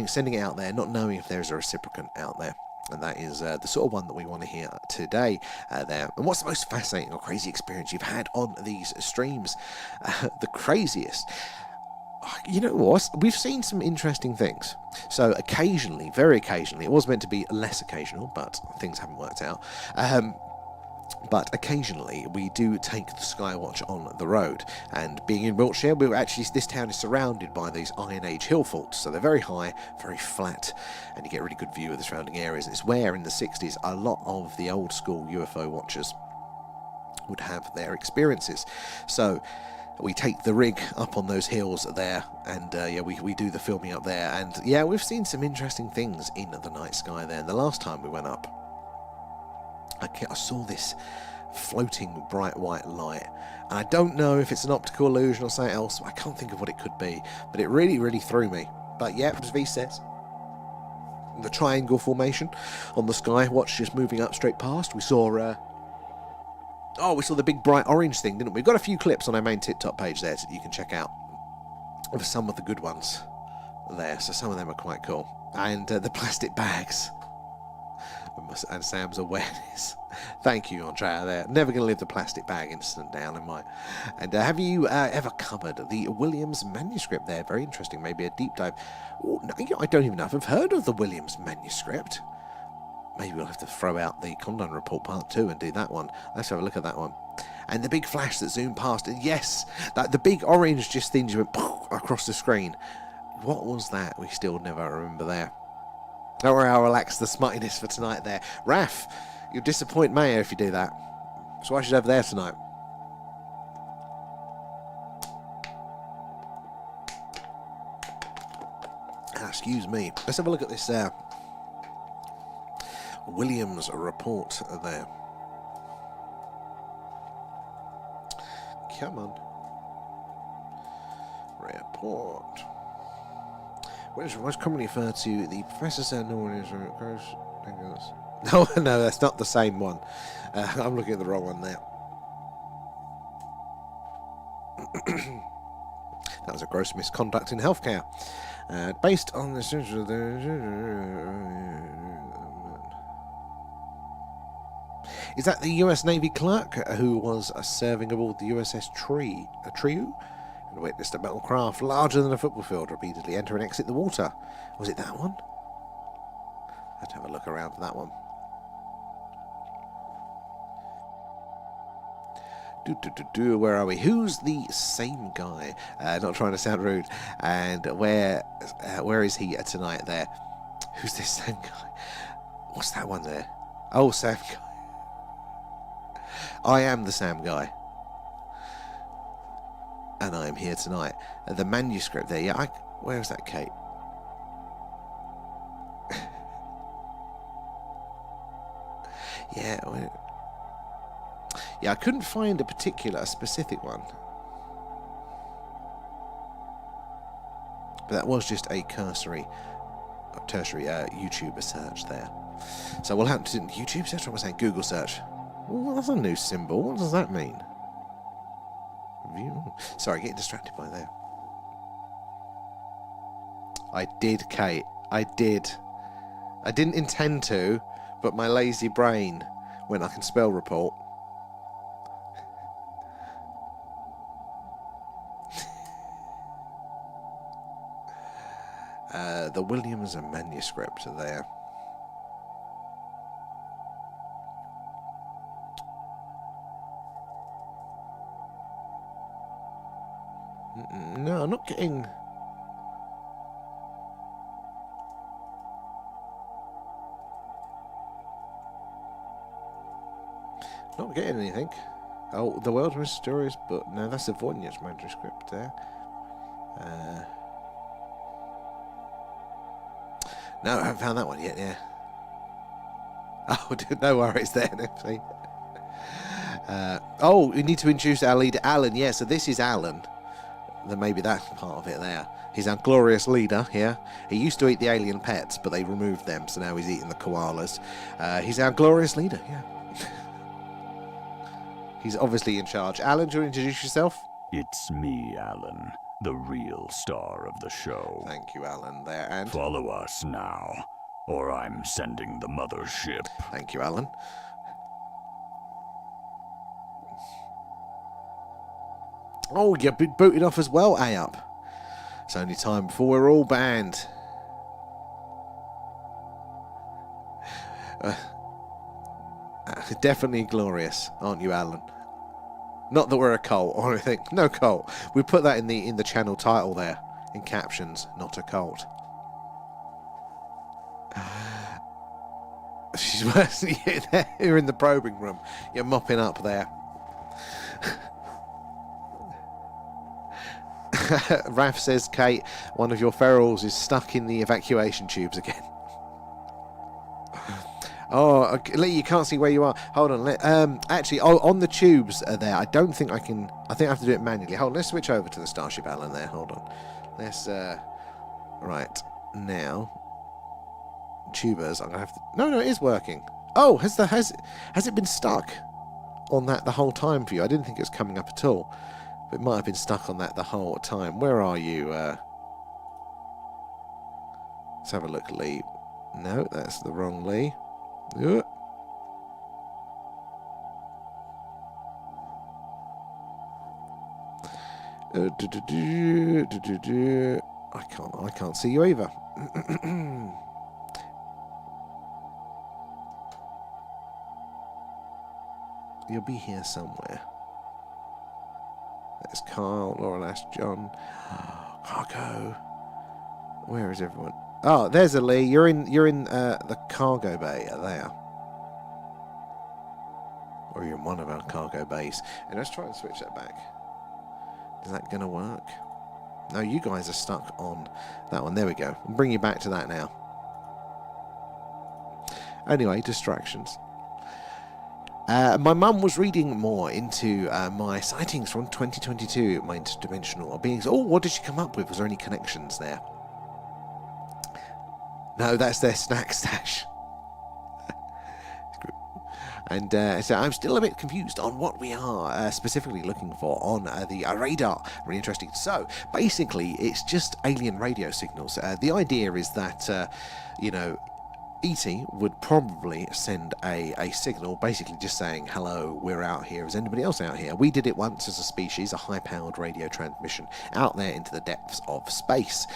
sending it out there, not knowing if there's a reciprocant out there. And that is the sort of one that we want to hear today there. And what's the most fascinating or crazy experience you've had on these streams? The craziest. You know what? We've seen some interesting things. So occasionally, very occasionally, it was meant to be less occasional, but things haven't worked out. But occasionally we do take the skywatch on the road, and being in Wiltshire, this town is surrounded by these Iron Age hill forts, so they're very high, very flat, and you get a really good view of the surrounding areas. It's where in the 60s a lot of the old school UFO watchers would have their experiences. So we take the rig up on those hills there, and we do the filming up there, and yeah, we've seen some interesting things in the night sky there. And the last time we went up, I saw this floating bright white light, and I don't know if it's an optical illusion or something else. I can't think of what it could be, but it really threw me. But yeah, as V says, the triangle formation on the sky watch just moving up straight past. We saw we saw the big bright orange thing, didn't we? We've got a few clips on our main TikTok page there that you can check out of some of the good ones there, so some of them are quite cool. And the plastic bags and Sam's awareness. Thank you, Andrea. There, never going to live the plastic bag incident down, am I? And have you ever covered the Williams manuscript there? Very interesting. Maybe a deep dive. Oh, no, I don't even know if I've heard of the Williams manuscript. Maybe we'll have to throw out the Condon Report Part 2 and do that one. Let's have a look at that one. And the big flash that zoomed past. And yes, the big orange just thing just went across the screen. What was that? We still never remember there. Don't worry, I'll relax the smutiness for tonight there. Raf, you'll disappoint Maya if you do that. So I should have there tonight. Excuse me. Let's have a look at this Williams report there. Come on. Report. Which is most commonly referred to the Professor said no one is no, that's not the same one. I'm looking at the wrong one there. That was a gross misconduct in healthcare. Based on the is that the US Navy clerk who was serving aboard the USS Triu? And witnessed a metal craft larger than a football field repeatedly enter and exit the water. Was it that one? I'd have a look around for that one. Where are we? Who's the same guy? Not trying to sound rude. And where is he tonight there? Who's this same guy? What's that one there? Oh, Sam guy. I am the Sam guy. And I am here tonight. The manuscript there, yeah. Where is that, Kate? Yeah, I couldn't find a particular, specific one. But that was just a tertiary YouTube search there. So we'll have to YouTube search. What am I saying? Google search. Well, that's a new symbol. What does that mean? Sorry, getting distracted by there. I did, Kate. I did. I didn't intend to, but my lazy brain went, I can spell report. The Williams manuscript there. No, I'm not getting... Not getting anything. Oh, the world's mysterious, but no, that's the Voynich manuscript there. No, I haven't found that one yet, yeah. Oh, no worries there, Nipsey. We need to introduce our leader, Alan. Yeah, so this is Alan. Then maybe that's part of it there. He's our glorious leader here. He used to eat the alien pets, but they removed them, so now he's eating the koalas. He's our glorious leader, yeah. He's obviously in charge. Alan, do you want to introduce yourself? It's me, Alan, the real star of the show. Thank you, Alan, there, and... Follow us now, or I'm sending the mothership. Thank you, Alan. Oh, you're booted off as well, A-Up. It's only time before we're all banned. Definitely glorious, aren't you, Alan? Not that we're a cult or anything. No cult. We put that in the channel title there, in captions. Not a cult. She's worse. You're in the probing room. You're mopping up there. Raf says, Kate, one of your ferals is stuck in the evacuation tubes again. Oh, Lee, you can't see where you are. Hold on. Actually, on the tubes there, I don't think I can. I think I have to do it manually. Hold on, let's switch over to the Starship, Alan, there. Hold on. Let's, right, now. Tubers, I'm going to have to... No, it is working. Oh, has it been stuck on that the whole time for you? I didn't think it was coming up at all. But it might have been stuck on that the whole time. Where are you? Let's have a look, Lee. No, that's the wrong Lee. I can't see you either. You'll be here somewhere. There's Carl, Laura, that's John. Cargo. Where is everyone? Oh, there's a Lee. You're in the cargo bay there. Or you're in one of our cargo bays. And let's try and switch that back. Is that going to work? No, you guys are stuck on that one. There we go. I'll bring you back to that now. Anyway, distractions. My mum was reading more into my sightings from 2022, my interdimensional beings. Oh, what did she come up with? Was there any connections there? No, that's their snack stash. And so I'm still a bit confused on what we are specifically looking for on the radar. Really interesting. So, basically, it's just alien radio signals. The idea is that, E.T. would probably send a signal basically just saying, hello, we're out here. Is anybody else out here? We did it once as a species, a high-powered radio transmission out there into the depths of space.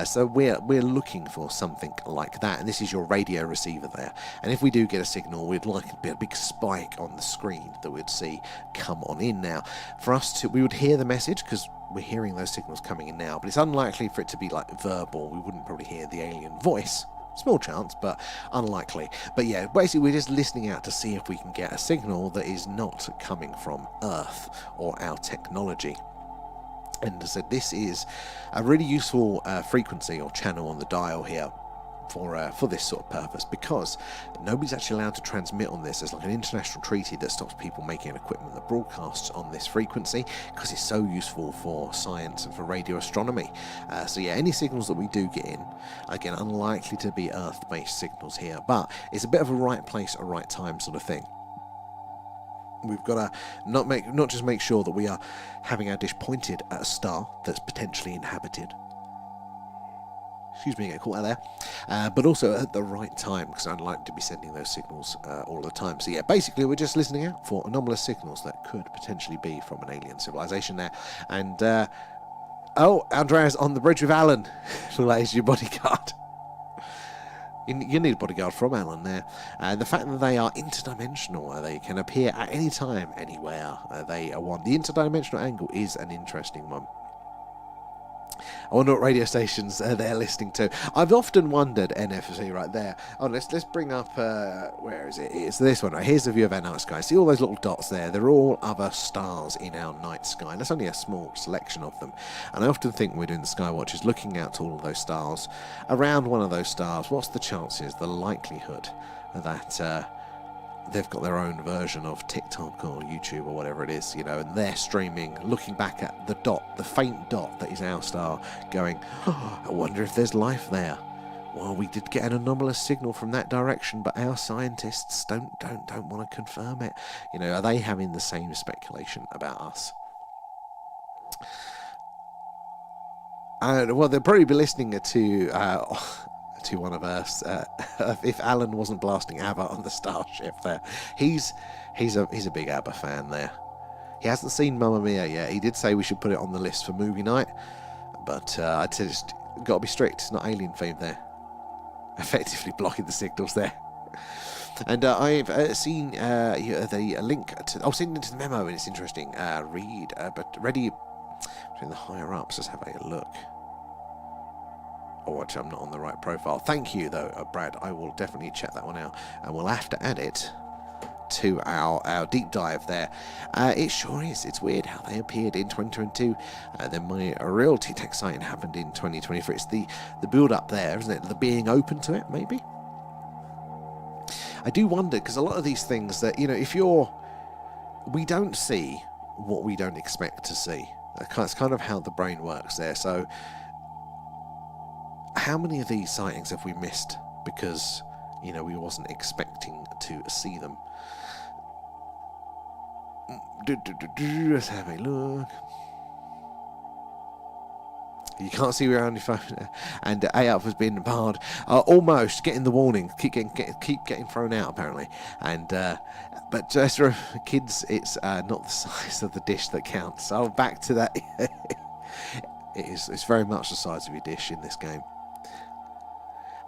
So we're looking for something like that, and this is your radio receiver there. And if we do get a signal, we'd like it to be a big spike on the screen that we'd see come on in now. For us to, we would hear the message because we're hearing those signals coming in now, but it's unlikely for it to be like verbal. We wouldn't probably hear the alien voice. Small chance, but unlikely. But yeah, basically we're just listening out to see if we can get a signal that is not coming from Earth or our technology. And so this is a really useful frequency or channel on the dial here for this sort of purpose, because nobody's actually allowed to transmit on this. There's like an international treaty that stops people making equipment that broadcasts on this frequency because it's so useful for science and for radio astronomy. So yeah, any signals that we do get in, again, unlikely to be Earth-based signals here, but it's a bit of a right place at right time sort of thing. We've got to not just make sure that we are having our dish pointed at a star that's potentially inhabited. Excuse me, get caught out there. But also at the right time, because I'd like to be sending those signals all the time. So yeah, basically we're just listening out for anomalous signals that could potentially be from an alien civilization there. And, oh, Andrea's on the bridge with Alan. Is your bodyguard. You need a bodyguard from Alan there. And the fact that they are interdimensional, they can appear at any time, anywhere they want. The interdimensional angle is an interesting one. I wonder what radio stations they're listening to. I've often wondered, NFC right there. Oh, let's bring up, where is it? It's this one right. Here's the view of our night sky. See all those little dots there? They're all other stars in our night sky. That's only a small selection of them. And I often think when we're doing the skywatch is looking out to all of those stars. Around one of those stars, what's the chances, the likelihood that they've got their own version of TikTok or YouTube or whatever it is, and they're streaming, looking back at the dot, the faint dot that is our star, going, oh, I wonder if there's life there. Well, we did get an anomalous signal from that direction, but our scientists don't want to confirm it. Are they having the same speculation about us? Well, they'll probably be listening to one of us if Alan wasn't blasting ABBA on the Starship there. He's a big ABBA fan there. He hasn't seen Mamma Mia yet. He did say we should put it on the list for movie night, But I'd say it's got to be strict. It's not alien themed there. Effectively blocking the signals there. And I've seen the link to... I'll send it to the memo, and it's interesting. Read, but ready... In the higher ups, let's have a look. Oh, actually, I'm not on the right profile. Thank you, though, Brad. I will definitely check that one out. And we'll have to add it to our deep dive there. It sure is. It's weird how they appeared in 2022. Then my real T-Tech sighting happened in 2023. It's the build-up there, isn't it? The being open to it, maybe? I do wonder, because a lot of these things that, you know, we don't see what we don't expect to see. That's kind of how the brain works there. So, how many of these sightings have we missed because, you know, we wasn't expecting to see them? Let's have a look. You can't see around your phone, and AF has been barred. Almost getting the warning. Keep getting thrown out apparently. And but just for kids, it's not the size of the dish that counts. So back to that. It's very much the size of your dish in this game.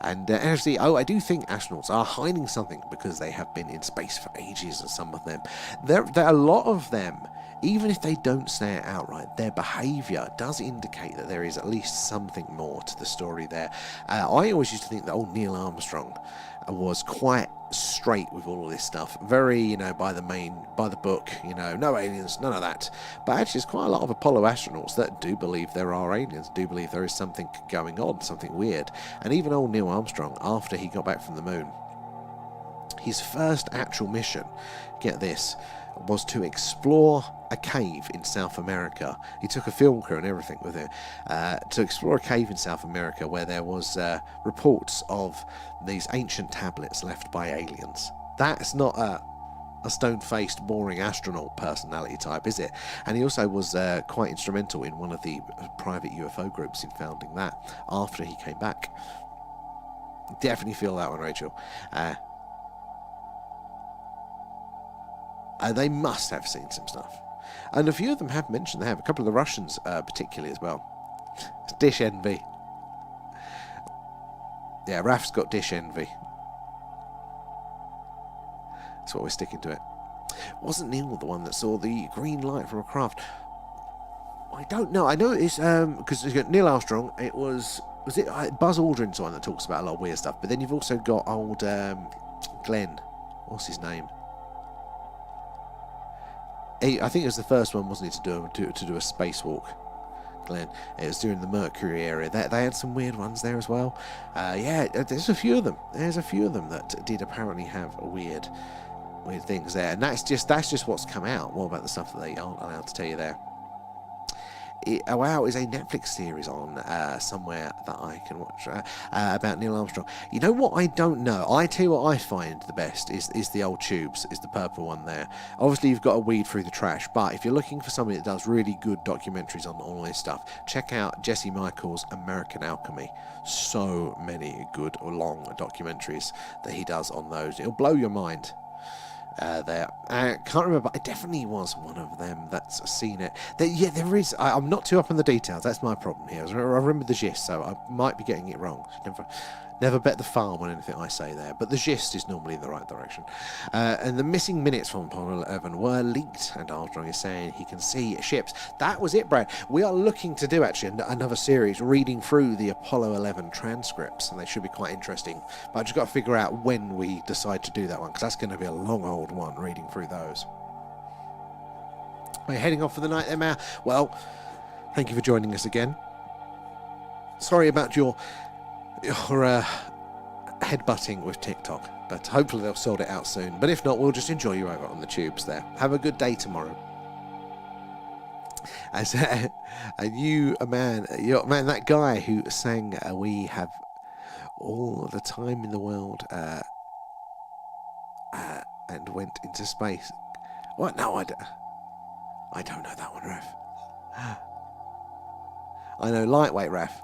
And actually, I do think astronauts are hiding something because they have been in space for ages, and some of them. There are a lot of them, even if they don't say it outright, their behaviour does indicate that there is at least something more to the story there. I always used to think that old Neil Armstrong was quite straight with all of this stuff. Very, you know, by the book, you know, no aliens, none of that. But actually, there's quite a lot of Apollo astronauts that do believe there are aliens, do believe there is something going on, something weird. And even old Neil Armstrong, after he got back from the moon, his first actual mission, get this, was to explore a cave in South America. He took a film crew and everything with him to explore a cave in South America where there was reports of these ancient tablets left by aliens. That's not a stone-faced, boring astronaut personality type, is it? And he also was quite instrumental in one of the private UFO groups in founding that after he came back. Definitely feel that one, Rachel. They must have seen some stuff. And a few of them have mentioned they have. A couple of the Russians particularly as well. Dish envy. Yeah, Raf's got dish envy. That's what we're sticking to it. Wasn't Neil the one that saw the green light from a craft? I don't know. I know it's because Neil Armstrong. It was it Buzz Aldrin's the one that talks about a lot of weird stuff. But then you've also got old Glenn. What's his name? I think it was the first one, wasn't it, to do a spacewalk, Glenn? It was during the Mercury area. They had some weird ones there as well. Yeah, there's a few of them. There's a few of them that did apparently have weird things there, and that's just what's come out. What about the stuff that they aren't allowed to tell you there? WOW is a Netflix series on somewhere that I can watch about Neil Armstrong. You know what I don't know? I tell you what I find the best is the old tubes, is the purple one there. Obviously you've got to weed through the trash, but if you're looking for somebody that does really good documentaries on all this stuff, check out Jesse Michael's American Alchemy. So many good long documentaries that he does on those. It'll blow your mind. There, I can't remember. It definitely was one of them that's seen it. There is. I'm not too up on the details. That's my problem here. I remember the gist, so I might be getting it wrong. Never bet the farm on anything I say there, but the gist is normally in the right direction. And the missing minutes from Apollo 11 were leaked, and Armstrong is saying he can see ships. That was it, Brad. We are looking to do actually another series reading through the Apollo 11 transcripts, and they should be quite interesting. But I've just got to figure out when we decide to do that one, because that's going to be a long old one, reading through those. Are you heading off for the night there, Mao? Well, thank you for joining us again. Sorry about your headbutting with TikTok, but hopefully they'll sort it out soon. But if not, we'll just enjoy you over on the tubes there. Have a good day tomorrow. And you, that guy who sang "We Have All the Time in the World" and went into space. What? No, I don't know that one, Raf. I know lightweight, Raf.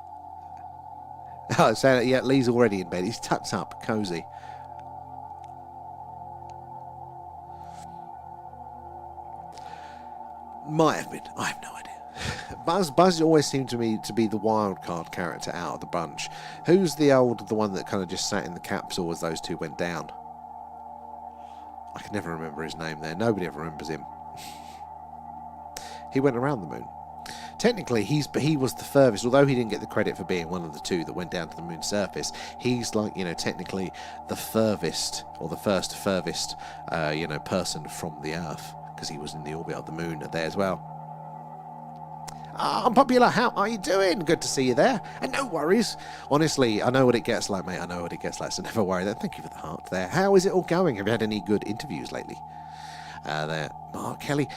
Oh, so yeah, Lee's already in bed. He's tucked up, cosy. Might have been. I have no idea. Buzz always seemed to me to be the wild card character out of the bunch. Who's the one that kind of just sat in the capsule as those two went down? I can never remember his name there. Nobody ever remembers him. He went around the moon. Technically, he was the furthest, although he didn't get the credit for being one of the two that went down to the moon's surface. He's like, technically the furthest, or the first furthest, person from the Earth, because he was in the orbit of the moon there as well. Unpopular, how are you doing? Good to see you there. And no worries. Honestly, I know what it gets like, mate. I know what it gets like, so never worry. Thank you for the heart there. How is it all going? Have you had any good interviews lately? There. Mark Kelly,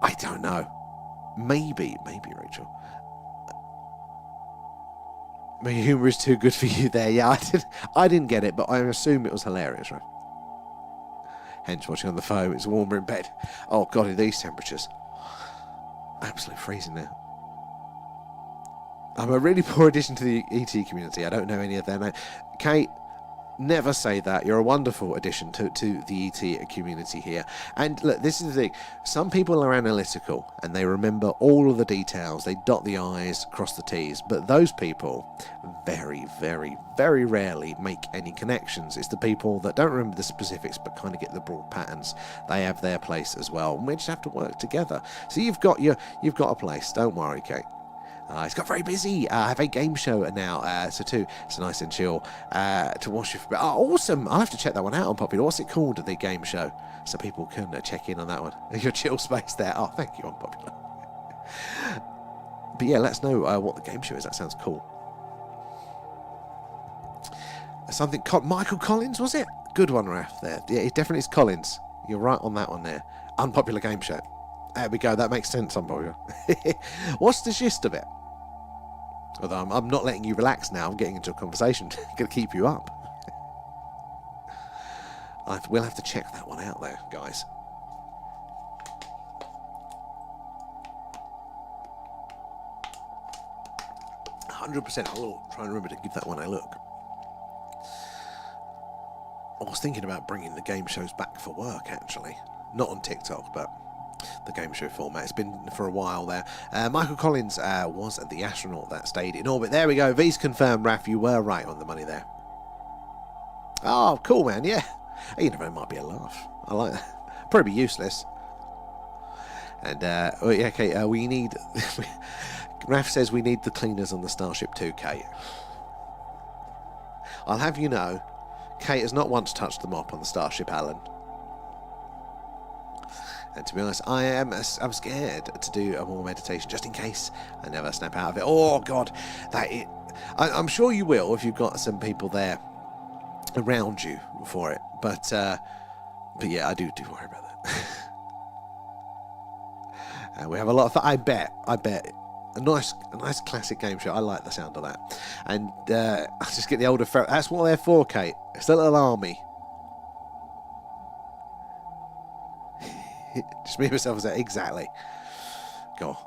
I don't know. Maybe, Rachel. My humour is too good for you there. Yeah, I didn't get it, but I assume it was hilarious, right? Hence watching on the phone. It's warmer in bed. Oh, God, at these temperatures. Absolutely freezing now. I'm a really poor addition to the ET community. I don't know any of their names. Kate, never say that. You're a wonderful addition to the ET community here. And look, this is the thing. Some people are analytical and they remember all of the details. They dot the I's, cross the T's. But those people very, very, very rarely make any connections. It's the people that don't remember the specifics but kind of get the broad patterns. They have their place as well. And we just have to work together. So you've got a place. Don't worry, Kate. It's got very busy. I have a game show now, so too. It's nice and chill to watch you. Oh, awesome! I'll have to check that one out on Popular. What's it called, the game show? So people can check in on that one. Your chill space there. Oh, thank you, on Popular. But yeah, let us know what the game show is. That sounds cool. Something. Michael Collins, was it? Good one, Raph. There. Yeah, it definitely is Collins. You're right on that one there. Unpopular game show. There we go. That makes sense, Unpopular. What's the gist of it? Although I'm not letting you relax now. I'm getting into a conversation. Going to keep you up. We'll have to check that one out there, guys. 100%. I will try and remember to give that one a look. I was thinking about bringing the game shows back for work, actually. Not on TikTok, but the game show format. It's been for a while there. Michael Collins was the astronaut that stayed in orbit. There we go. V's confirmed, Raph. You were right on the money there. Oh, cool, man. Yeah. You know, it might be a laugh. I like that. Probably useless. And, okay, we need... Raph says we need the cleaners on the Starship too, Kate. I'll have you know, Kate has not once touched the mop on the Starship, Alan. And to be honest, I'm scared to do a more meditation just in case I never snap out of it. Oh, God. I'm sure you will if you've got some people there around you for it. But yeah, I do worry about that. We have a lot of fun. I bet. A nice classic game show. I like the sound of that. And I just get the older... That's what they're for, Kate. It's a little army. Just me, myself, as that. Exactly. God.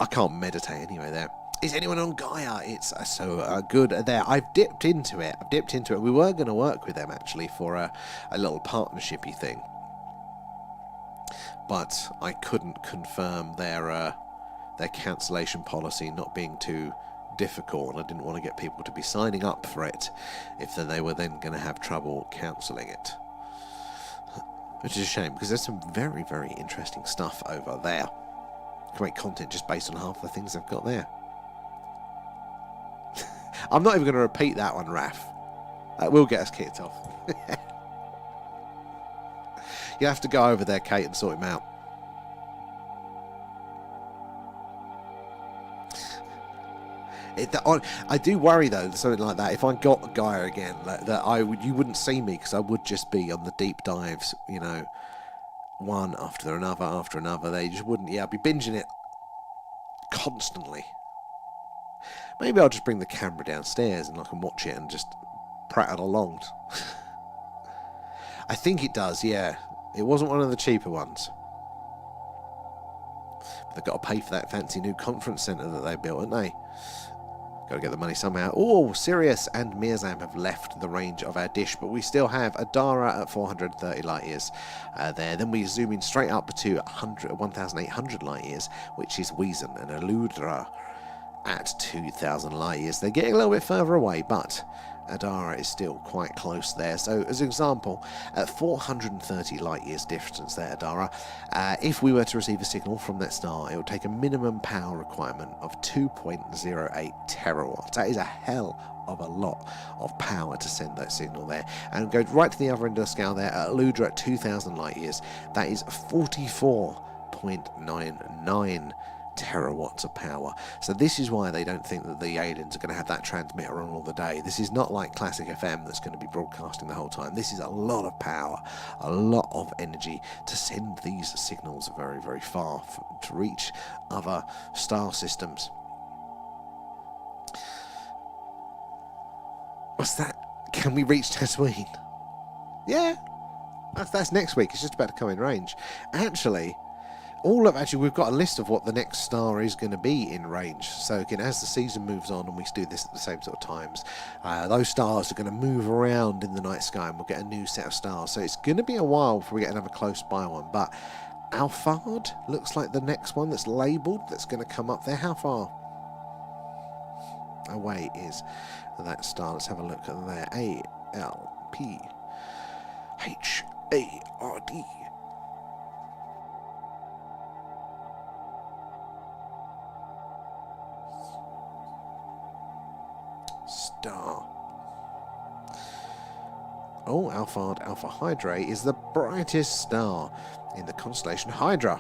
I can't meditate anyway there. Is anyone on Gaia? It's so good there. I've dipped into it. We were going to work with them, actually, for a little partnershipy thing. But I couldn't confirm their cancellation policy not being too difficult, and I didn't want to get people to be signing up for it if they were then going to have trouble cancelling it. Which is a shame, because there's some very, very interesting stuff over there. You can make content just based on half the things they've got there. I'm not even going to repeat that one, Raph. That will get us kicked off. You have to go over there, Kate, and sort him out. I do worry though, something like that. If I got Gaia again, you wouldn't see me because I would just be on the deep dives, you know, one after another. They just wouldn't. Yeah, I'd be binging it constantly. Maybe I'll just bring the camera downstairs and I can watch it and just prattle along. I think it does. Yeah, it wasn't one of the cheaper ones. But they've got to pay for that fancy new conference centre that they built, haven't they? Got to get the money somehow. Oh, Sirius and Mirzam have left the range of our dish, but we still have Adara at 430 light years there. Then we zoom in straight up to 1,800 light years, which is Weezon and Eludra at 2,000 light years. They're getting a little bit further away, but Adara is still quite close there. So, as an example, at 430 light years distance there, Adara, if we were to receive a signal from that star, it would take a minimum power requirement of 2.08 terawatts. That is a hell of a lot of power to send that signal there. And go right to the other end of the scale there, at Eludra at 2,000 light years, that is 44.99 terawatts of power. So this is why they don't think that the aliens are going to have that transmitter on all the day. This is not like classic FM that's going to be broadcasting the whole time. This is a lot of power, a lot of energy to send these signals very, very far to reach other star systems. What's that? Can we reach Tatooine? Yeah, that's next week. It's just about to come in range. Actually, we've got a list of what the next star is going to be in range. So again, as the season moves on and we do this at the same sort of times, those stars are going to move around in the night sky and we'll get a new set of stars. So it's going to be a while before we get another close by one. But Alphard looks like the next one that's labelled that's going to come up there. How far away is that star? Let's have a look at there. ALPHARD. Star. Oh, Alphard Alpha Hydrae is the brightest star in the constellation Hydra,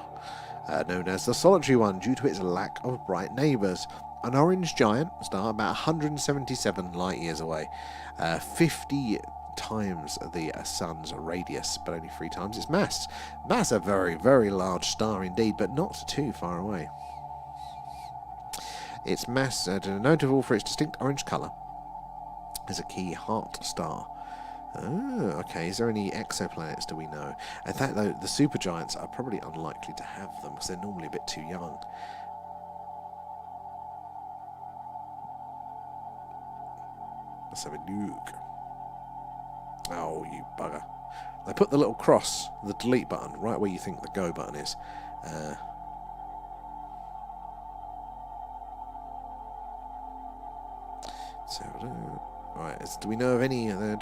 known as the solitary one due to its lack of bright neighbours. An orange giant star about 177 light years away, 50 times the sun's radius, but only 3 times its mass. That's a very, very large star indeed, but not too far away. Its mass, notable for its distinct orange colour, is a key heart star. Oh, okay. Is there any exoplanets, do we know? In fact, though, the supergiants are probably unlikely to have them because they're normally a bit too young. Let's have a look. Oh, you bugger. They put the little cross, the delete button, right where you think the go button is. Right, do we know of any? There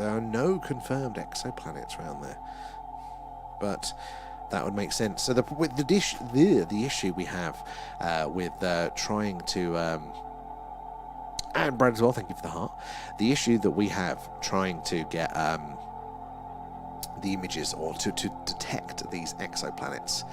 are no confirmed exoplanets around there, but that would make sense. So the issue we have with trying to and Brad as well, thank you for the heart. The issue that we have trying to get the images or to detect these exoplanets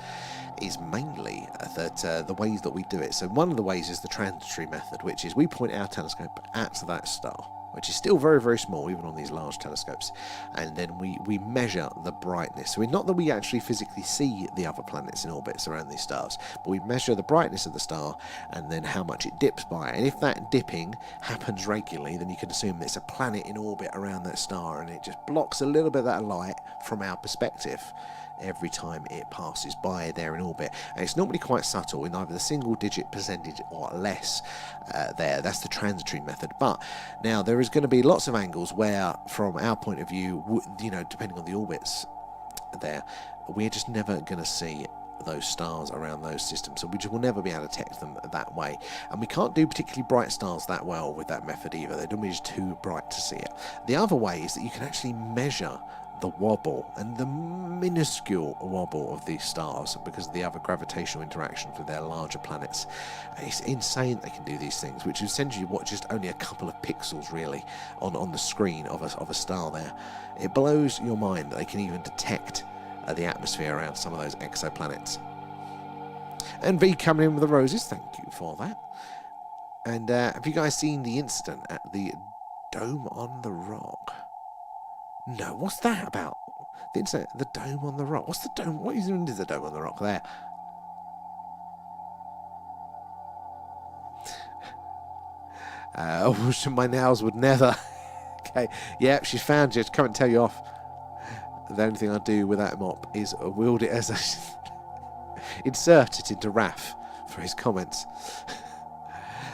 is mainly that the ways that we do it. So one of the ways is the transitory method, which is we point our telescope at that star, which is still very, very small, even on these large telescopes, and then we measure the brightness. So not that we actually physically see the other planets in orbits around these stars, but we measure the brightness of the star and then how much it dips by. And if that dipping happens regularly, then you can assume it's a planet in orbit around that star, and it just blocks a little bit of that light from our perspective every time it passes by there in orbit. And it's normally quite subtle, in either the single digit percentage or less there. That's the transitory method. But now there is going to be lots of angles where, from our point of view, depending on the orbits there, we're just never going to see those stars around those systems, so we just will never be able to detect them that way. And we can't do particularly bright stars that well with that method either. They're normally just too bright to see it. The other way is that you can actually measure the wobble and the minuscule wobble of these stars because of the other gravitational interactions with their larger planets. It's insane they can do these things, which is essentially just only a couple of pixels really on the screen of a star there. It blows your mind that they can even detect the atmosphere around some of those exoplanets. And V coming in with the roses, thank you for that. And have you guys seen the incident at the Dome on the Rock? No, what's that about? The Dome on the Rock. What's the dome? What even is the Dome on the Rock there? My nails would never. Okay, yeah, she's found you. Come and tell you off. The only thing I do with that mop is wield it as a insert it into Raph for his comments.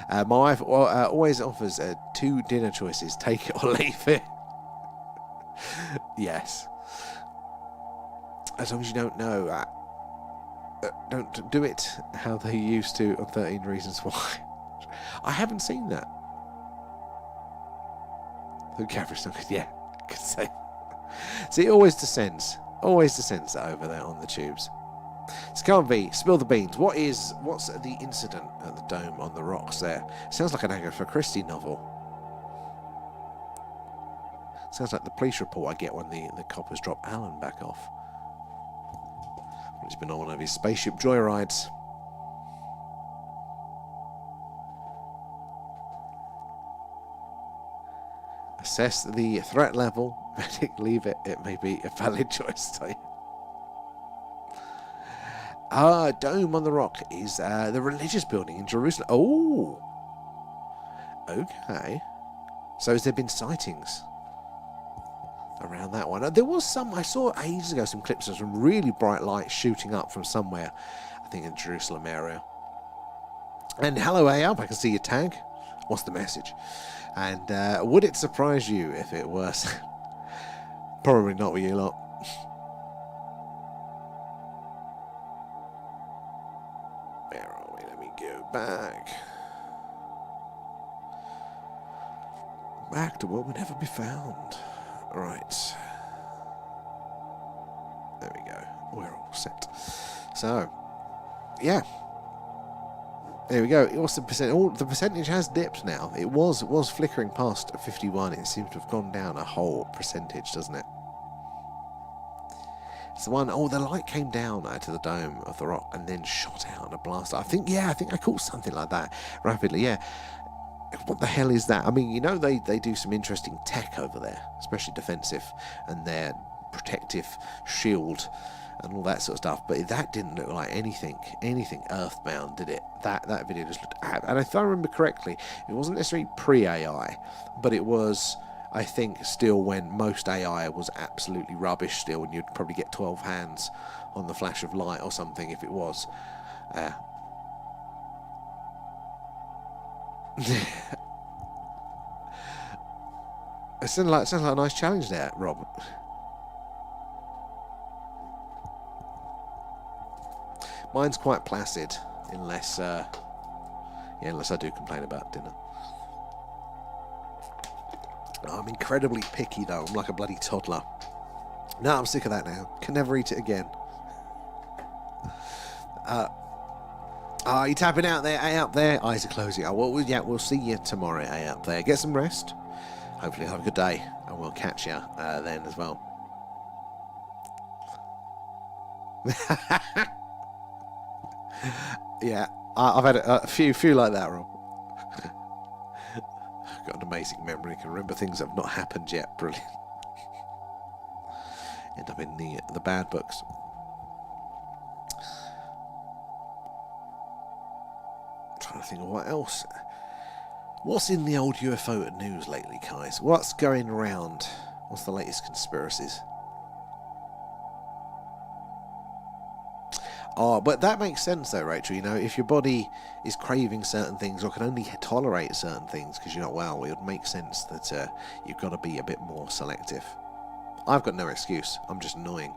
My wife always offers 2 dinner choices: take it or leave it. Yes. As long as you don't know, don't do it how they used to on 13 Reasons Why. I haven't seen that. The Gavin's not good. Yeah, could say. See, it always descends over there on the tubes. Scar V, spill the beans. What's the incident at the dome on the rocks there? Sounds like an Agatha Christie novel. Sounds like the police report I get when the coppers drop Alan back off. He's been on one of his spaceship joyrides. Assess the threat level. Medic, leave it. It may be a valid choice. Dome on the rock is the religious building in Jerusalem. Oh, okay. So has there been sightings around that one? There was some. I saw ages ago some clips of some really bright lights shooting up from somewhere. I think in the Jerusalem area. And hello, Ayab. I can see your tag. What's the message? And would it surprise you if it was? Probably not with you lot. Where are we? Let me go back. Back to what would never be found. Right. There we go. We're all set. So, yeah. There we go. What's the percent? Oh, the percentage has dipped now. It was flickering past 51. It seems to have gone down a whole percentage, doesn't it? It's the one. Oh, the light came down to the dome of the rock and then shot out in a blast. I think I caught something like that rapidly. Yeah. What the hell is that? I mean, you know, they do some interesting tech over there, especially defensive, and their protective shield and all that sort of stuff. But that didn't look like anything earthbound, did it? That video just looked... And if I remember correctly, it wasn't necessarily pre-AI, but it was, I think, still when most AI was absolutely rubbish still, and you'd probably get 12 hands on the flash of light or something if it was. It sounds like a nice challenge there, Rob. Mine's quite placid, unless I do complain about dinner. I'm incredibly picky though. I'm like a bloody toddler. No, I'm sick of that now. Can never eat it again. Are you tapping out there? A up there? Eyes are closing. We'll see you tomorrow. A up there. Get some rest. Hopefully have a good day, and we'll catch you then as well. Yeah, I've had a few like that, Rob. I've got an amazing memory. I can remember things that have not happened yet. Brilliant. End up in the bad books. Trying to think of what else. What's in the old UFO news lately, guys? What's going around? What's the latest conspiracies? Oh, but that makes sense though, Rachel. You know, if your body is craving certain things or can only tolerate certain things because you're not well, it would make sense that you've got to be a bit more selective. I've got no excuse. I'm just annoying.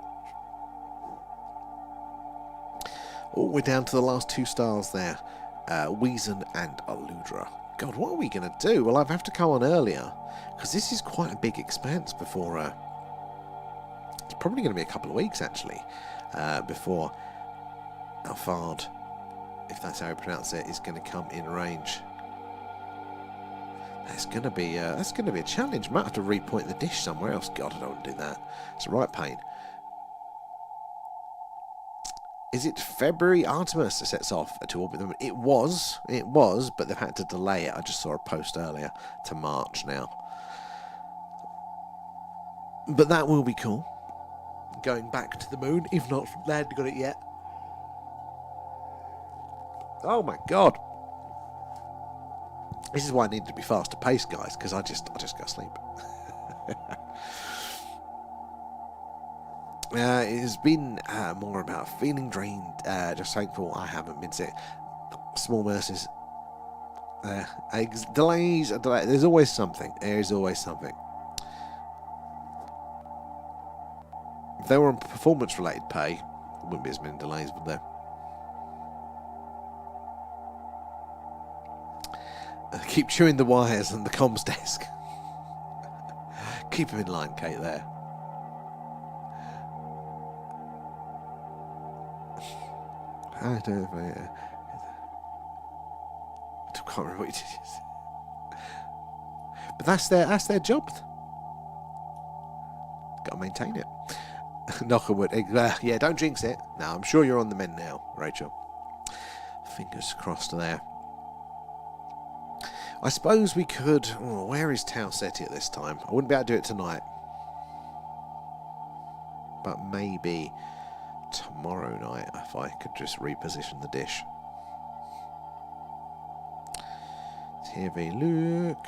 Oh, we're down to the last 2 stars there. Weazen and Aludra. God, what are we going to do? Well, I have to come on earlier because this is quite a big expanse before... it's probably going to be a couple of weeks, actually, before Alfard, if that's how you pronounce it, is going to come in range. That's going to be a challenge. Might have to repoint the dish somewhere else. God, I don't want to do that. It's a right pain. Is it February Artemis that sets off to orbit them? It was, but they've had to delay it. I just saw a post earlier to March now. But that will be cool. Going back to the moon, if not from there, got it yet. Oh my God. This is why I need to be faster paced, guys, because I just go to sleep. It has been more about feeling drained, just thankful I haven't been sick. Small mercies. Delays. There's always something. There is always something. If they were on performance-related pay, there wouldn't be as many delays, would there? Keep chewing the wires on the comms desk. Keep him in line, Kate, there. I don't know. I can't remember what you did. But that's their job. Got to maintain it. Knock on wood. Yeah, don't jinx it. No, I'm sure you're on the mend now, Rachel. Fingers crossed there. I suppose we could... Oh, where is Tau SETI at this time? I wouldn't be able to do it tonight. But maybe tomorrow night if I could just reposition the dish. Let's have a look.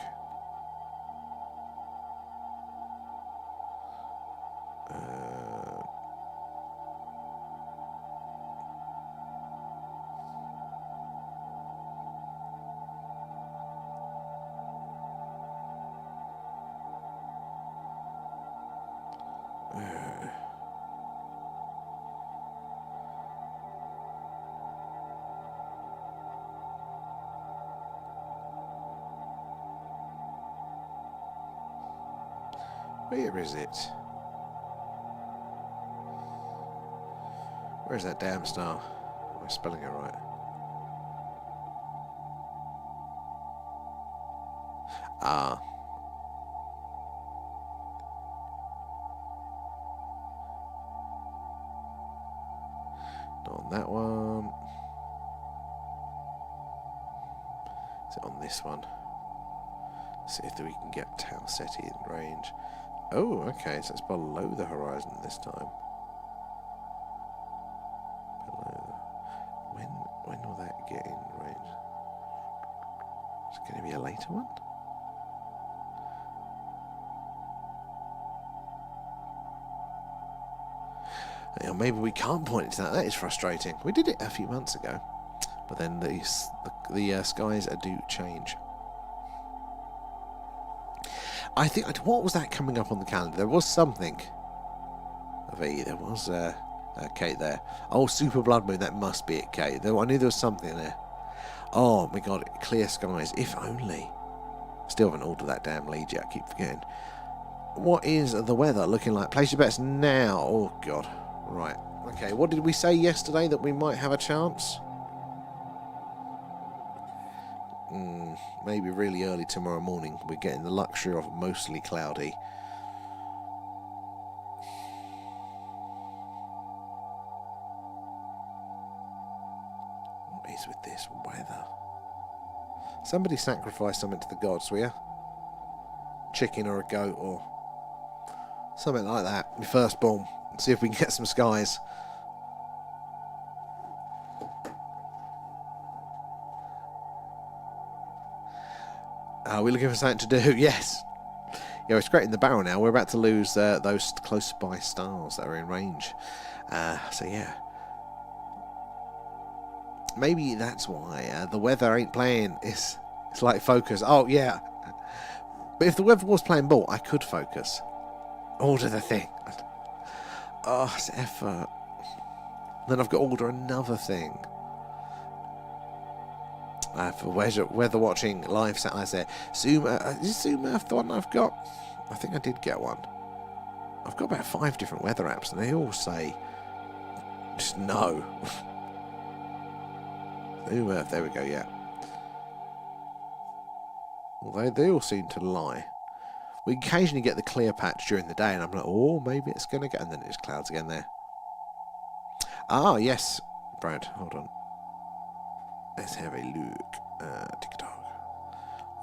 Where is it? Where's that damn star? Am I spelling it right? Ah. Not on that one. Is it on this one? See if we can get Tau SETI in range. Oh, okay, so it's below the horizon this time. Below. When will that get in range? Is it going to be a later one? Yeah, maybe we can't point it to that. That is frustrating. We did it a few months ago, but then the skies do change. I think, what was that coming up on the calendar? There was something. There was Kate there. Oh, Super Blood Moon, that must be it, Kate. I knew there was something there. Oh my god, clear skies, if only. Still haven't ordered that damn lead yet, I keep forgetting. What is the weather looking like? Place your bets now. Oh god. Right. Okay, what did we say yesterday that we might have a chance? Maybe really early tomorrow morning. We're getting the luxury of mostly cloudy. What is with this weather? Somebody sacrifice something to the gods, will you? Chicken or a goat or something like that. My firstborn. See if we can get some skies. Are we looking for something to do? Yes. Yeah, we're scraping the barrel now. We're about to lose those close by stars that are in range. So yeah. Maybe that's why the weather ain't playing. It's like focus. Oh yeah. But if the weather was playing ball, I could focus. Order the thing. Oh, it's effort. Then I've got to order another thing. For weather watching live satellites there. Zoom, is Zoom Earth the one I've got? I think I did get one. I've got about 5 different weather apps and they all say just no. Zoom Earth, there we go, yeah. Although they all seem to lie. We occasionally get the clear patch during the day and I'm like, oh, maybe it's going to get... And then it's clouds again there. Ah, yes. Brad, hold on. Let's have a look. TikTok.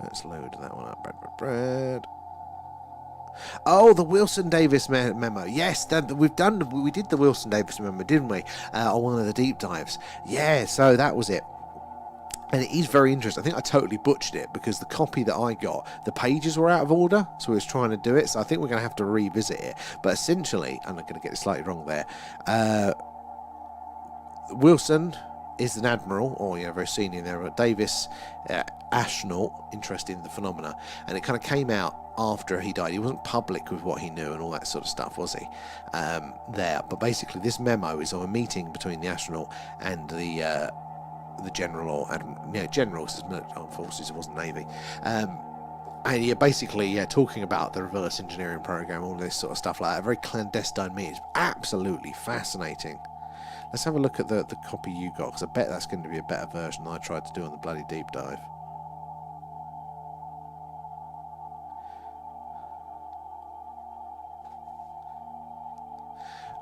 Let's load that one up. Brad. Oh, the Wilson Davis memo. Yes, we did the Wilson Davis memo, didn't we? On one of the deep dives. Yeah, so that was it. And it is very interesting. I think I totally butchered it because the copy that I got, the pages were out of order, so I was trying to do it. So I think we're going to have to revisit it. But essentially, and I'm going to get it slightly wrong there, Wilson is an admiral, or very senior there, a Davis astronaut interested in the phenomena, and it kind of came out after he died. He wasn't public with what he knew and all that sort of stuff, was he? There, but basically this memo is of a meeting between the astronaut and the general, or general, because it's not armed forces, it wasn't navy. And you're basically talking about the reverse engineering program, all this sort of stuff like that. A very clandestine meeting. It's absolutely fascinating. Let's have a look at the copy you got, because I bet that's going to be a better version than I tried to do on the bloody deep dive.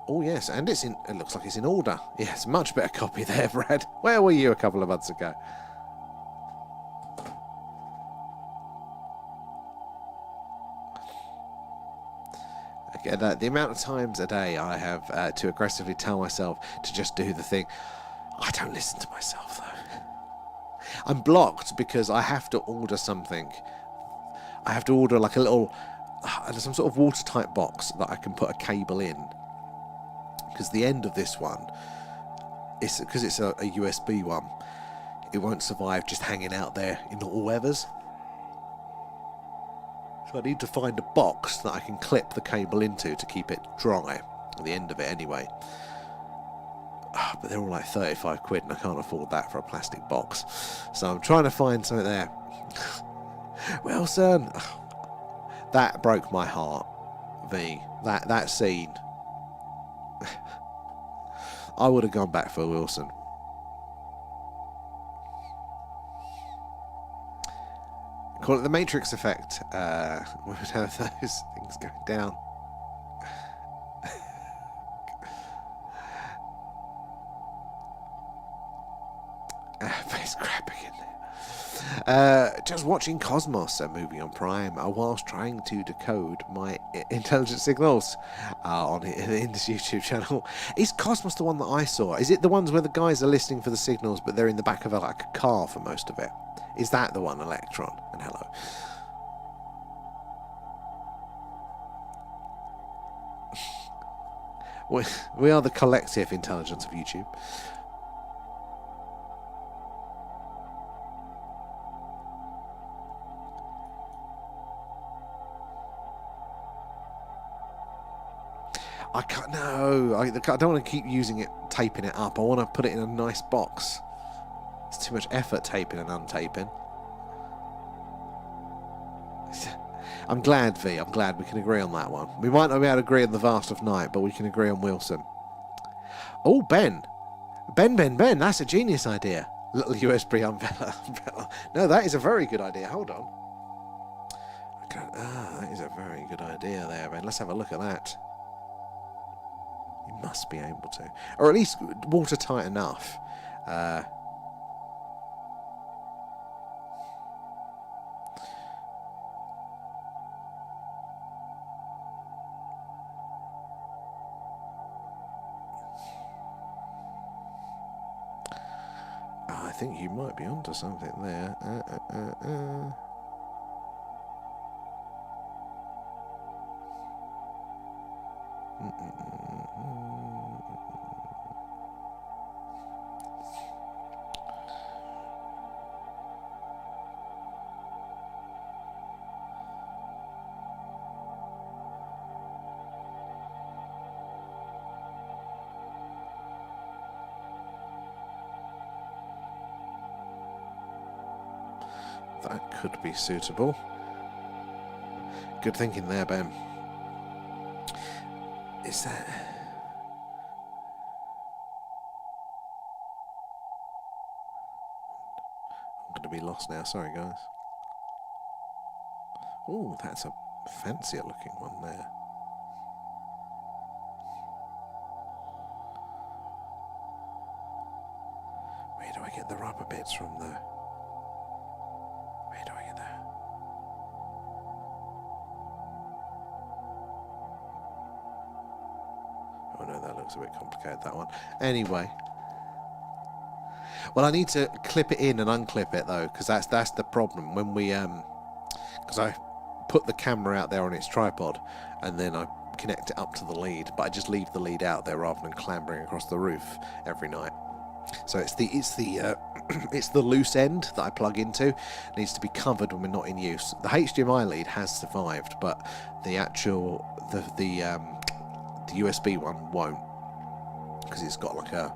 Oh yes, and it looks like it's in order. Yes, much better copy there, Brad. Where were you a couple of months ago? The amount of times a day I have to aggressively tell myself to just do the thing. I don't listen to myself though. I'm blocked because I have to order something. I have to order like a little, some sort of watertight box that I can put a cable in. Because the end of this one, because it's a USB one, it won't survive just hanging out there in all weathers. So I need to find a box that I can clip the cable into to keep it dry, at the end of it anyway. But they're all like 35 quid and I can't afford that for a plastic box. So I'm trying to find something there. Wilson! That broke my heart, V. That scene. I would have gone back for Wilson. Call it the Matrix effect. We would have those things going down. Face crap again there. Just watching Cosmos, a movie on Prime, whilst trying to decode my intelligent signals in this YouTube channel. Is Cosmos the one that I saw? Is it the ones where the guys are listening for the signals, but they're in the back of like a car for most of it? Is that the one, Electron? And hello. We are the collective intelligence of YouTube. I can't. No, I don't want to keep using it, taping it up. I want to put it in a nice box. It's too much effort taping and untaping. I'm glad, V. I'm glad we can agree on that one. We might not be able to agree on the Vast of Night, but we can agree on Wilson. Oh, Ben. Ben. That's a genius idea. Little USB umbrella. No, that is a very good idea. Hold on. That is a very good idea there, Ben. Let's have a look at that. You must be able to. Or at least watertight enough. I think you might be onto something there. That could be suitable. Good thinking there, Ben. Is that... I'm going to be lost now. Sorry, guys. Oh, that's a fancier looking one there. Where do I get the rubber bits from, though? Where do I get that? Oh no, that looks a bit complicated, that one. Anyway. Well, I need to clip it in and unclip it, though, because that's the problem. When we, because I put the camera out there on its tripod, and then I connect it up to the lead, but I just leave the lead out there rather than clambering across the roof every night. So it's the it's the loose end that I plug into. It needs to be covered when we're not in use. The HDMI lead has survived, but the actual the USB one won't, because it's got like an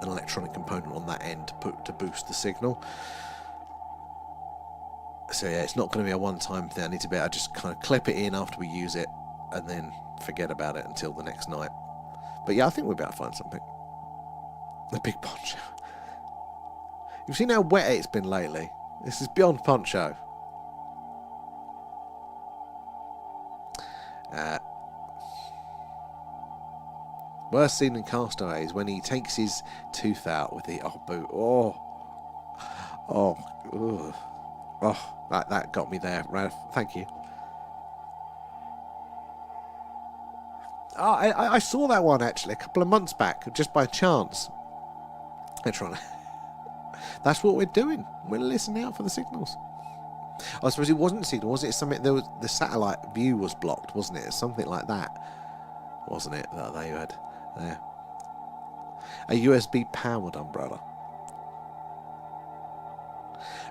electronic component on that end to boost the signal. So yeah, it's not going to be a one-time thing. I need to be able to just kind of clip it in after we use it, and then forget about it until the next night. But yeah, I think we'll be able to find something. The big poncho. You've seen how wet it's been lately. This is beyond poncho. Worst scene in Castaway is when he takes his tooth out with the boot. That got me there, Ralph. Thank you. I saw that one actually a couple of months back, just by chance. That's what we're doing. We're listening out for the signals. I suppose it wasn't a signal, was it? Something there was, the satellite view was blocked, wasn't it? Something like that, wasn't it? That they had there. A USB powered umbrella.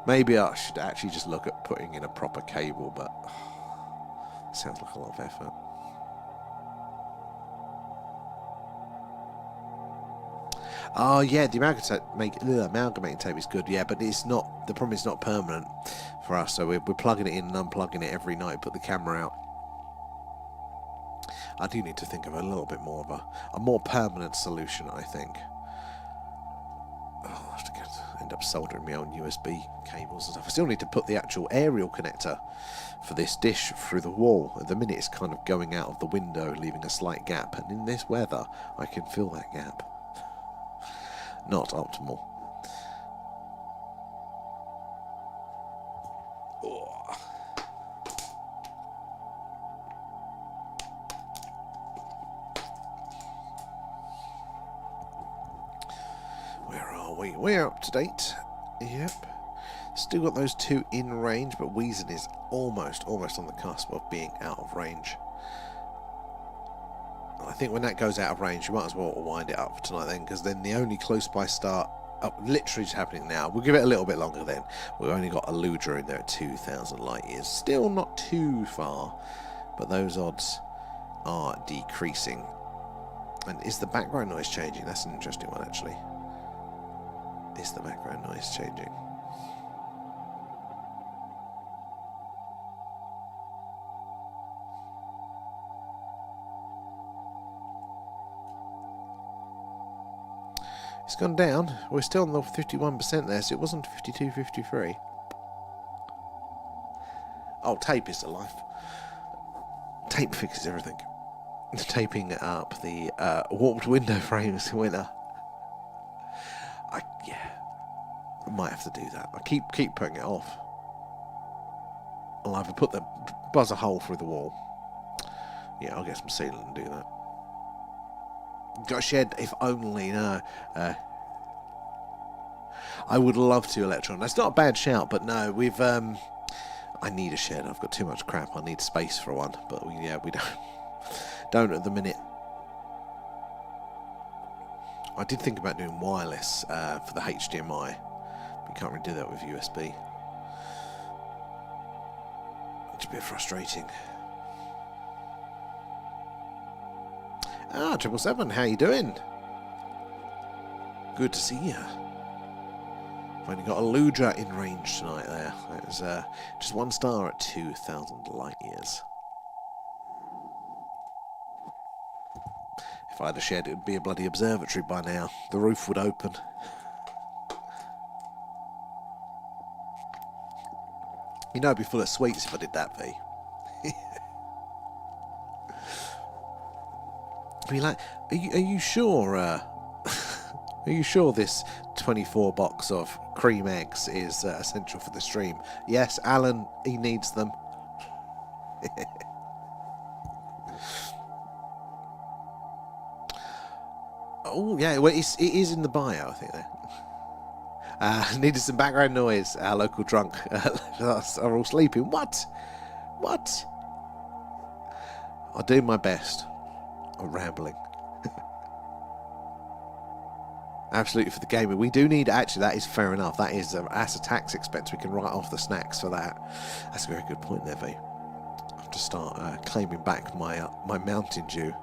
Maybe I should actually just look at putting in a proper cable, but sounds like a lot of effort. Oh yeah, the amalgamating tape is good, yeah, but it's not. The problem is not permanent for us, so we're plugging it in and unplugging it every night. Put the camera out. I do need to think of a little bit more of a more permanent solution, I think. I'll have to end up soldering my own USB cables and stuff. I still need to put the actual aerial connector for this dish through the wall. At the minute, it's kind of going out of the window, leaving a slight gap, and in this weather, I can fill that gap. Not optimal. Where are we? We're up to date. Yep. Still got those two in range, but Weazen is almost on the cusp of being out of range. I think when that goes out of range, you might as well wind it up for tonight then, because then the only close by star literally just happening now. We'll give it a little bit longer then. We've only got Eludra in there at 2,000 light years. Still not too far, but those odds are decreasing. And is the background noise changing? That's an interesting one, actually. Is the background noise changing? It's gone down. We're still on the 51% there, so it wasn't 52, 53. Oh, tape is alive. Tape fixes everything. Taping up the warped window frames winner. I might have to do that. I keep putting it off. I'll either put the buzzer hole through the wall. Yeah, I'll get some sealant and do that. Got a shed, if only. No. I would love to, Electron. That's not a bad shout, but no, we've. I need a shed. I've got too much crap. I need space for one, but we don't at the minute. I did think about doing wireless for the HDMI. We can't really do that with USB. It's a bit frustrating. 777, how you doing? Good to see you. I've only got Eludra in range tonight there. That was just 1 star at 2,000 light years. If I had a shed, it would be a bloody observatory by now. The roof would open. You know, it'd be full of sweets if I did that, V. Be like, are you sure? Are you sure this 24 box of cream eggs is essential for the stream? Yes, Alan, he needs them. Oh yeah, well it is in the bio, I think. There. Needed some background noise. Our local drunk are all sleeping. What? I'll do my best. I'm rambling. Absolutely, for the gamer. We do need, actually, that is fair enough. That is as a tax expense. We can write off the snacks for that. That's a very good point there, V. I have to start claiming back my Mountain Dew.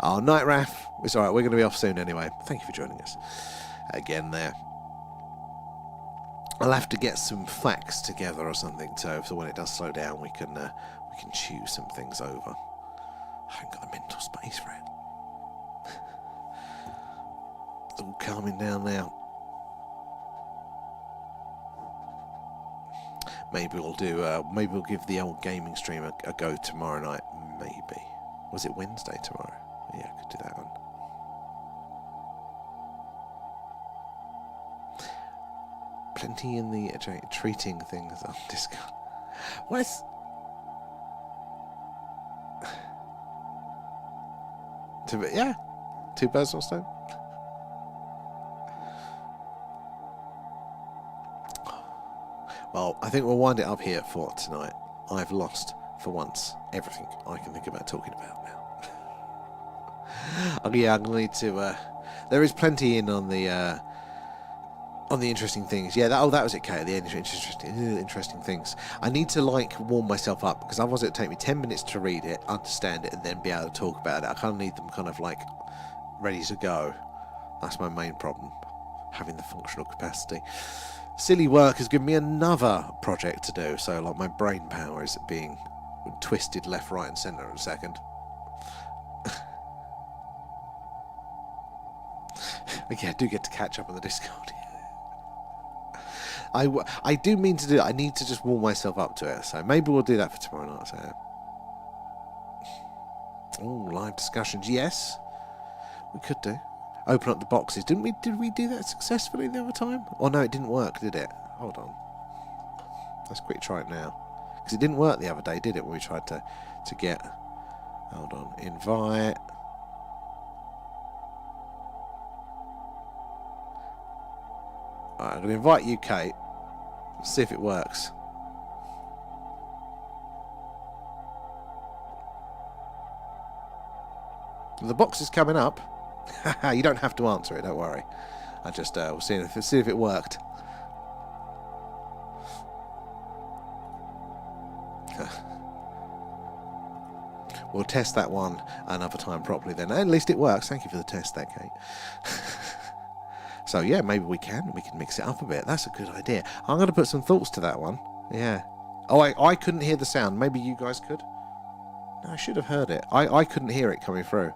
Oh, Night Raff. It's alright, we're going to be off soon anyway. Thank you for joining us again there. I'll have to get some facts together or something, so when it does slow down, we can chew some things over. I haven't got the mental space for it. It's all calming down now. Maybe we'll give the old gaming stream a go tomorrow night. Maybe. Was it Wednesday tomorrow? Yeah, I could do that one. Plenty in the treating things on Discord. What is... Two birds on stone. Well, I think we'll wind it up here for tonight. I've lost, for once, everything I can think about talking about now. Yeah, I'm going to... there is plenty in on the interesting things. Yeah, that was it, Kate. The interesting things. I need to, warm myself up, because otherwise it'll take me 10 minutes to read it, understand it, and then be able to talk about it. I kind of need them ready to go. That's my main problem, having the functional capacity. Silly work has given me another project to do, so my brain power is being twisted left, right and centre in a second. Yeah, I do get to catch up on the Discord. I do mean to do that. I need to just warm myself up to it, so maybe we'll do that for tomorrow night. So. Oh, live discussions, yes. We could do. Open up the boxes. Did we do that successfully the other time? Oh no, it didn't work, did it? Hold on. Let's quick try it now. Because it didn't work the other day, did it? When we tried to get... Hold on. Invite. Alright, I'm going to invite you, Kate. See if it works. The box is coming up. You don't have to answer it, don't worry. I just we'll see if it worked. We'll test that one another time properly then. At least it works. Thank you for the test there, Kate. So yeah, maybe we can mix it up a bit. That's a good idea. I'm going to put some thoughts to that one. Yeah. Oh, I couldn't hear the sound. Maybe you guys could. No, I should have heard it. I couldn't hear it coming through.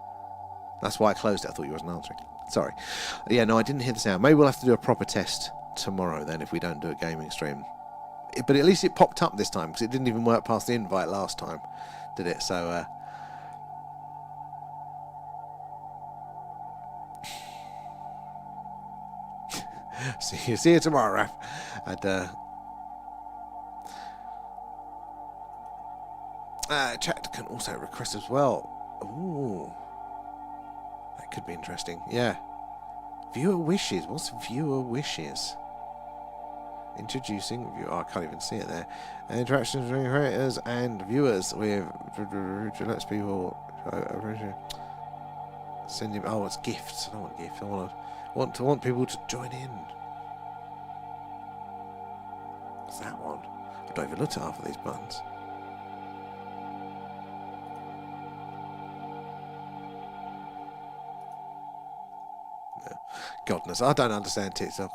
That's why I closed it. I thought you wasn't answering. Sorry. Yeah, no, I didn't hear the sound. Maybe we'll have to do a proper test tomorrow then if we don't do a gaming stream. But at least it popped up this time because it didn't even work past the invite last time, did it? So, see you tomorrow, Raph. And chat can also request as well. Ooh. That could be interesting. Yeah. Viewer wishes. What's viewer wishes? Introducing viewer. Oh, I can't even see it there. Interactions between creators and viewers with lets people send him. Oh, it's gifts. I don't want gifts. I want people to join in. What's that one? I don't even look at half of these buttons. Godness, I don't understand TikTok.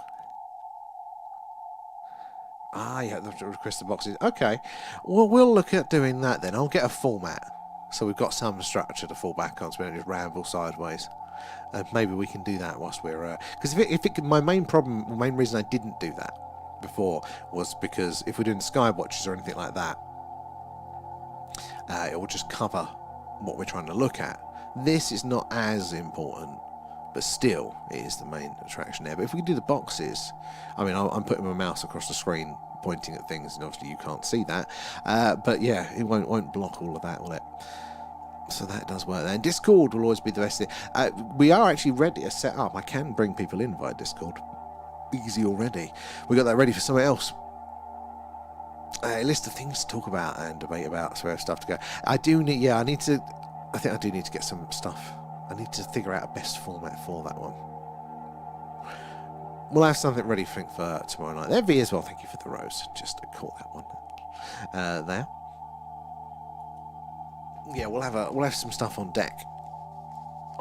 Ah, yeah, the request the boxes. Okay, well, we'll look at doing that then. I'll get a format, so we've got some structure to fall back on, so we don't just ramble sideways. And maybe we can do that whilst we're... Because my main reason I didn't do that before was because if we're doing skywatchers or anything like that, it will just cover what we're trying to look at. This is not as important. But still, it is the main attraction there. But if we can do the boxes, I mean, I'm putting my mouse across the screen, pointing at things, and obviously you can't see that. But yeah, it won't block all of that, will it? So that does work there. And Discord will always be the best thing. We are actually ready to set up. I can bring people in via Discord. Easy already. We got that ready for something else. A list of things to talk about and debate about, so we have stuff to go. I think I do need to get some stuff. I need to figure out a best format for that one. we'll have something ready for tomorrow night. There, V as well. Thank you for the rose. Just to call that one there. Yeah, we'll have some stuff on deck.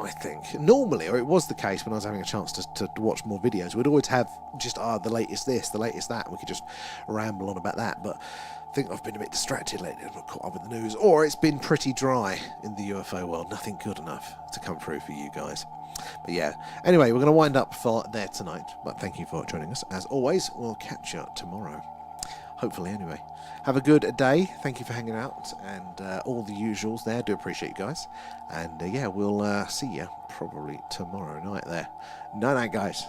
I think normally, or it was the case when I was having a chance to watch more videos, we'd always have just the latest this, the latest that. We could just ramble on about that. But I think I've been a bit distracted lately. I've not caught up with the news, or it's been pretty dry in the UFO world. Nothing good enough to come through for you guys. But yeah, anyway, we're going to wind up for there tonight. But thank you for joining us. As always, we'll catch you tomorrow. Hopefully, anyway. Have a good day. Thank you for hanging out and all the usuals there. Do appreciate you guys. And yeah, we'll see you probably tomorrow night there. Night, guys.